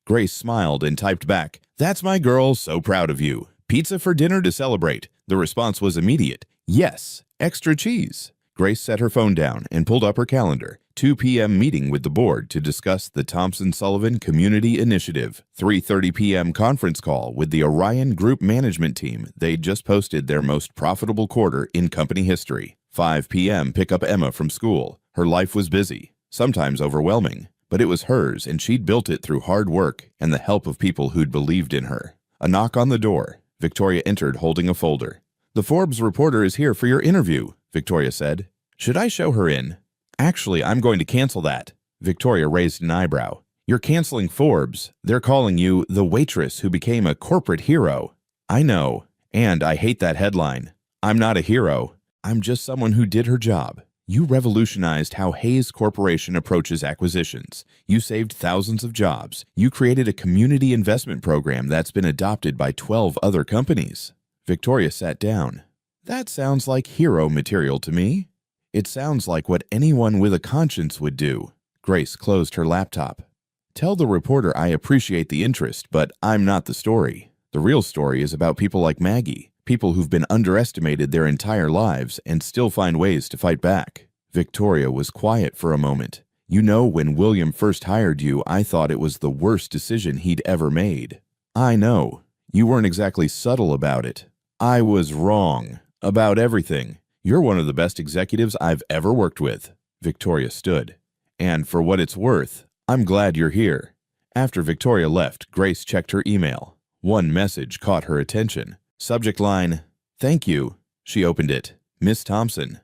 Grace smiled and typed back, That's my girl, so proud of you. Pizza for dinner to celebrate. The response was immediate. Yes, extra cheese. Grace set her phone down and pulled up her calendar. 2 p.m. meeting with the board to discuss the Thompson-Sullivan Community Initiative. 3:30 p.m. conference call with the Orion Group management team. They'd just posted their most profitable quarter in company history. 5 p.m. pick up Emma from school. Her life was busy, sometimes overwhelming, but it was hers and she'd built it through hard work and the help of people who'd believed in her. A knock on the door. Victoria entered holding a folder. The Forbes reporter is here for your interview, Victoria said. Should I show her in? Actually, I'm going to cancel that. Victoria raised an eyebrow. You're canceling Forbes. They're calling you the waitress who became a corporate hero. I know, and I hate that headline. I'm not a hero. I'm just someone who did her job. You revolutionized how Hayes Corporation approaches acquisitions. You saved thousands of jobs. You created a community investment program that's been adopted by 12 other companies. Victoria sat down. That sounds like hero material to me. It sounds like what anyone with a conscience would do. Grace closed her laptop. Tell the reporter I appreciate the interest, but I'm not the story. The real story is about people like Maggie, people who've been underestimated their entire lives and still find ways to fight back. Victoria was quiet for a moment. You know, when William first hired you, I thought it was the worst decision he'd ever made. I know. You weren't exactly subtle about it. I was wrong. About everything. You're one of the best executives I've ever worked with. Victoria stood. And for what it's worth, I'm glad you're here. After Victoria left, Grace checked her email. One message caught her attention. Subject line, "Thank you." She opened it. Miss Thompson.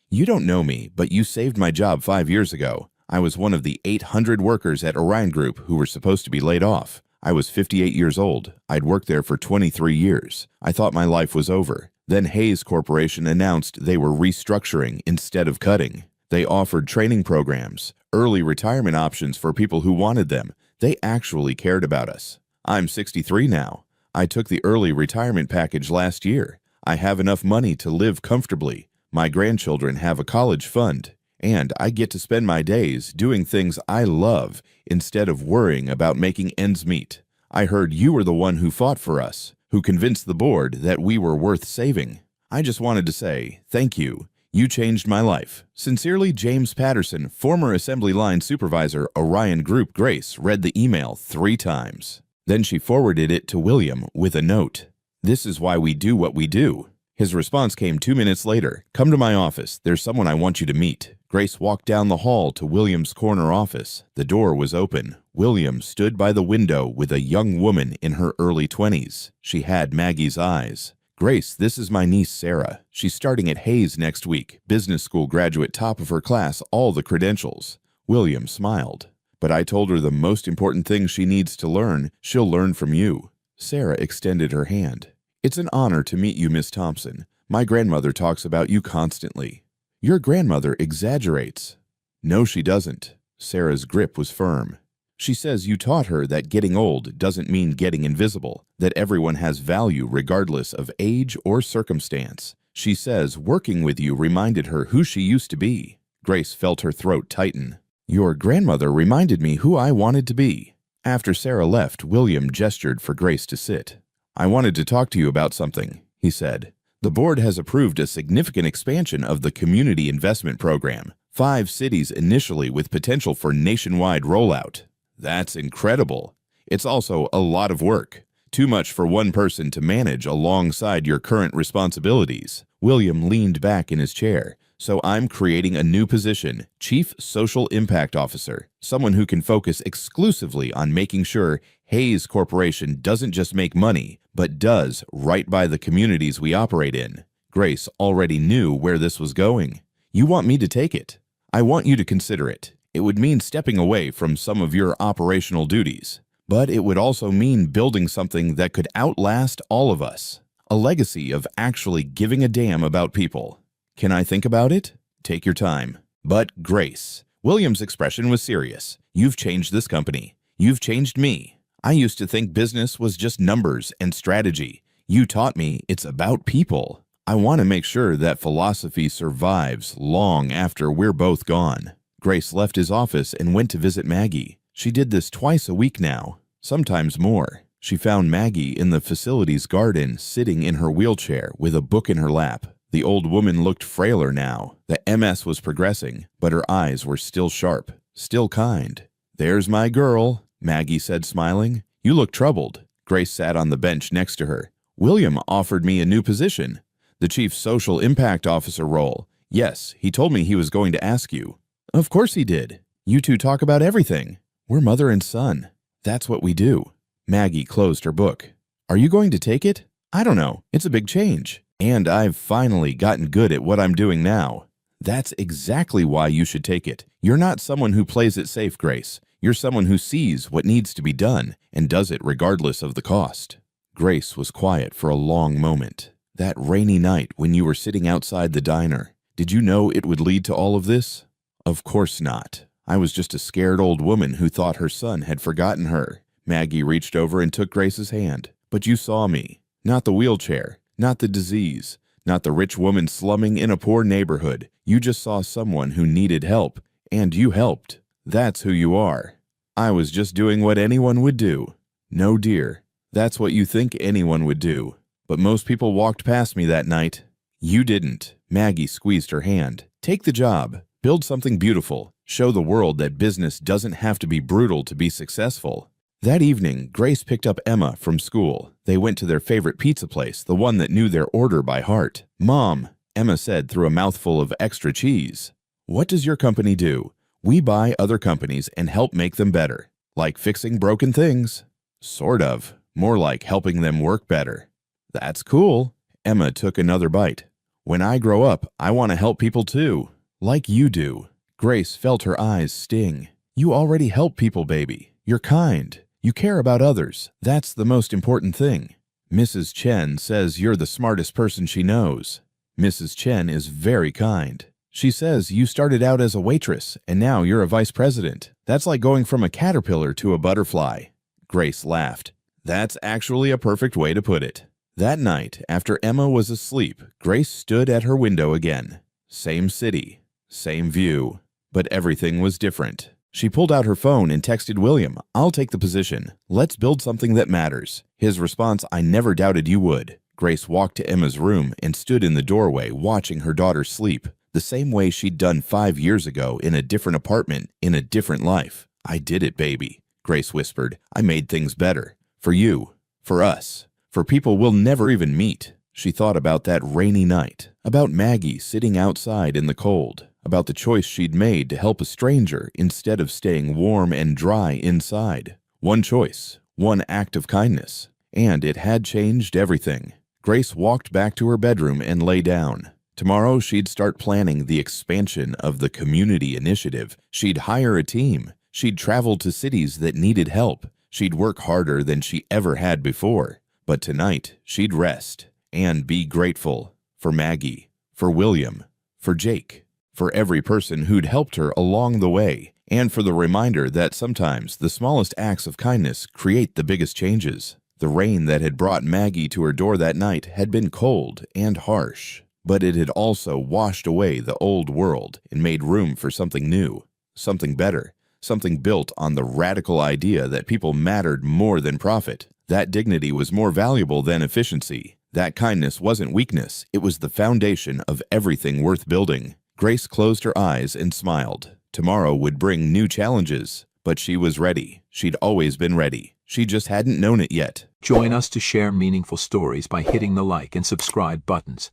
You don't know me, but you saved my job 5 years ago. I was one of the 800 workers at Orion Group who were supposed to be laid off. I was 58 years old. I'd worked there for 23 years. I thought my life was over. Then Hayes Corporation announced they were restructuring instead of cutting. They offered training programs, early retirement options for people who wanted them. They actually cared about us. I'm 63 now. I took the early retirement package last year. I have enough money to live comfortably. My grandchildren have a college fund, and I get to spend my days doing things I love instead of worrying about making ends meet. I heard you were the one who fought for us, who convinced the board that we were worth saving. I just wanted to say thank you. You changed my life. Sincerely, James Patterson, former Assembly Line Supervisor, Orion Group. Grace read the email 3 times. Then she forwarded it to William with a note. This is why we do what we do. His response came 2 minutes later. Come to my office. There's someone I want you to meet. Grace walked down the hall to William's corner office. The door was open. William stood by the window with a young woman in her early 20s. She had Maggie's eyes. Grace, this is my niece Sarah. She's starting at Hayes next week. Business school graduate, top of her class, all the credentials. William smiled. But I told her the most important thing she needs to learn, she'll learn from you. Sarah extended her hand. It's an honor to meet you, Miss Thompson. My grandmother talks about you constantly. Your grandmother exaggerates. No, she doesn't. Sarah's grip was firm. She says you taught her that getting old doesn't mean getting invisible, that everyone has value regardless of age or circumstance. She says working with you reminded her who she used to be. Grace felt her throat tighten. Your grandmother reminded me who I wanted to be. After Sarah left, William gestured for Grace to sit. I wanted to talk to you about something, he said. The board has approved a significant expansion of the community investment program. 5 cities initially with potential for nationwide rollout. That's incredible. It's also a lot of work. Too much for one person to manage alongside your current responsibilities. William leaned back in his chair. So I'm creating a new position, Chief Social Impact Officer, someone who can focus exclusively on making sure Hayes Corporation doesn't just make money, but does right by the communities we operate in. Grace already knew where this was going. You want me to take it? I want you to consider it. It would mean stepping away from some of your operational duties, but it would also mean building something that could outlast all of us. A legacy of actually giving a damn about people. Can I think about it? Take your time. But Grace. William's expression was serious. You've changed this company. You've changed me. I used to think business was just numbers and strategy. You taught me it's about people. I want to make sure that philosophy survives long after we're both gone. Grace left his office and went to visit Maggie. She did this twice a week now, sometimes more. She found Maggie in the facility's garden, sitting in her wheelchair with a book in her lap. The old woman looked frailer now. The MS was progressing, but her eyes were still sharp, still kind. There's my girl, Maggie said, smiling. You look troubled. Grace sat on the bench next to her. William offered me a new position, the Chief Social Impact Officer role. Yes, he told me he was going to ask you. Of course he did. You two talk about everything. We're mother and son. That's what we do. Maggie closed her book. Are you going to take it? I don't know. It's a big change. And I've finally gotten good at what I'm doing now. That's exactly why you should take it. You're not someone who plays it safe, Grace. You're someone who sees what needs to be done and does it regardless of the cost." Grace was quiet for a long moment. "That rainy night when you were sitting outside the diner, did you know it would lead to all of this?" "Of course not. I was just a scared old woman who thought her son had forgotten her." Maggie reached over and took Grace's hand. "But you saw me. Not the wheelchair, not the disease, not the rich woman slumming in a poor neighborhood. You just saw someone who needed help, and you helped. That's who you are." "I was just doing what anyone would do." "No, dear. That's what you think anyone would do. But most people walked past me that night." "You didn't." Maggie squeezed her hand. "Take the job. Build something beautiful. Show the world that business doesn't have to be brutal to be successful." That evening, Grace picked up Emma from school. They went to their favorite pizza place, the one that knew their order by heart. "Mom," Emma said through a mouthful of extra cheese, "what does your company do?" "We buy other companies and help make them better." "Like fixing broken things?" "Sort of. More like helping them work better." "That's cool." Emma took another bite. "When I grow up, I want to help people too. Like you do." Grace felt her eyes sting. "You already help people, baby. You're kind. You care about others. That's the most important thing." "Mrs. Chen says you're the smartest person she knows." "Mrs. Chen is very kind. She says you started out as a waitress and now you're a vice president. That's like going from a caterpillar to a butterfly." Grace laughed. "That's actually a perfect way to put it." That night, after Emma was asleep, Grace stood at her window again. Same city, same view, but everything was different. She pulled out her phone and texted William, "I'll take the position. Let's build something that matters." His response, "I never doubted you would." Grace walked to Emma's room and stood in the doorway watching her daughter sleep, the same way she'd done 5 years ago in a different apartment, in a different life. "I did it, baby," Grace whispered. "I made things better. For you. For us. For people we'll never even meet." She thought about that rainy night, about Maggie sitting outside in the cold, about the choice she'd made to help a stranger instead of staying warm and dry inside. One choice, one act of kindness, and it had changed everything. Grace walked back to her bedroom and lay down. Tomorrow she'd start planning the expansion of the community initiative. She'd hire a team. She'd travel to cities that needed help. She'd work harder than she ever had before. But tonight, she'd rest and be grateful for Maggie, for William, for Jake, for every person who'd helped her along the way, and for the reminder that sometimes the smallest acts of kindness create the biggest changes. The rain that had brought Maggie to her door that night had been cold and harsh, but it had also washed away the old world and made room for something new, something better, something built on the radical idea that people mattered more than profit. That dignity was more valuable than efficiency. That kindness wasn't weakness, it was the foundation of everything worth building. Grace closed her eyes and smiled. Tomorrow would bring new challenges, but she was ready. She'd always been ready. She just hadn't known it yet. Join us to share meaningful stories by hitting the like and subscribe buttons.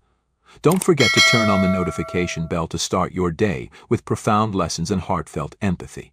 Don't forget to turn on the notification bell to start your day with profound lessons and heartfelt empathy.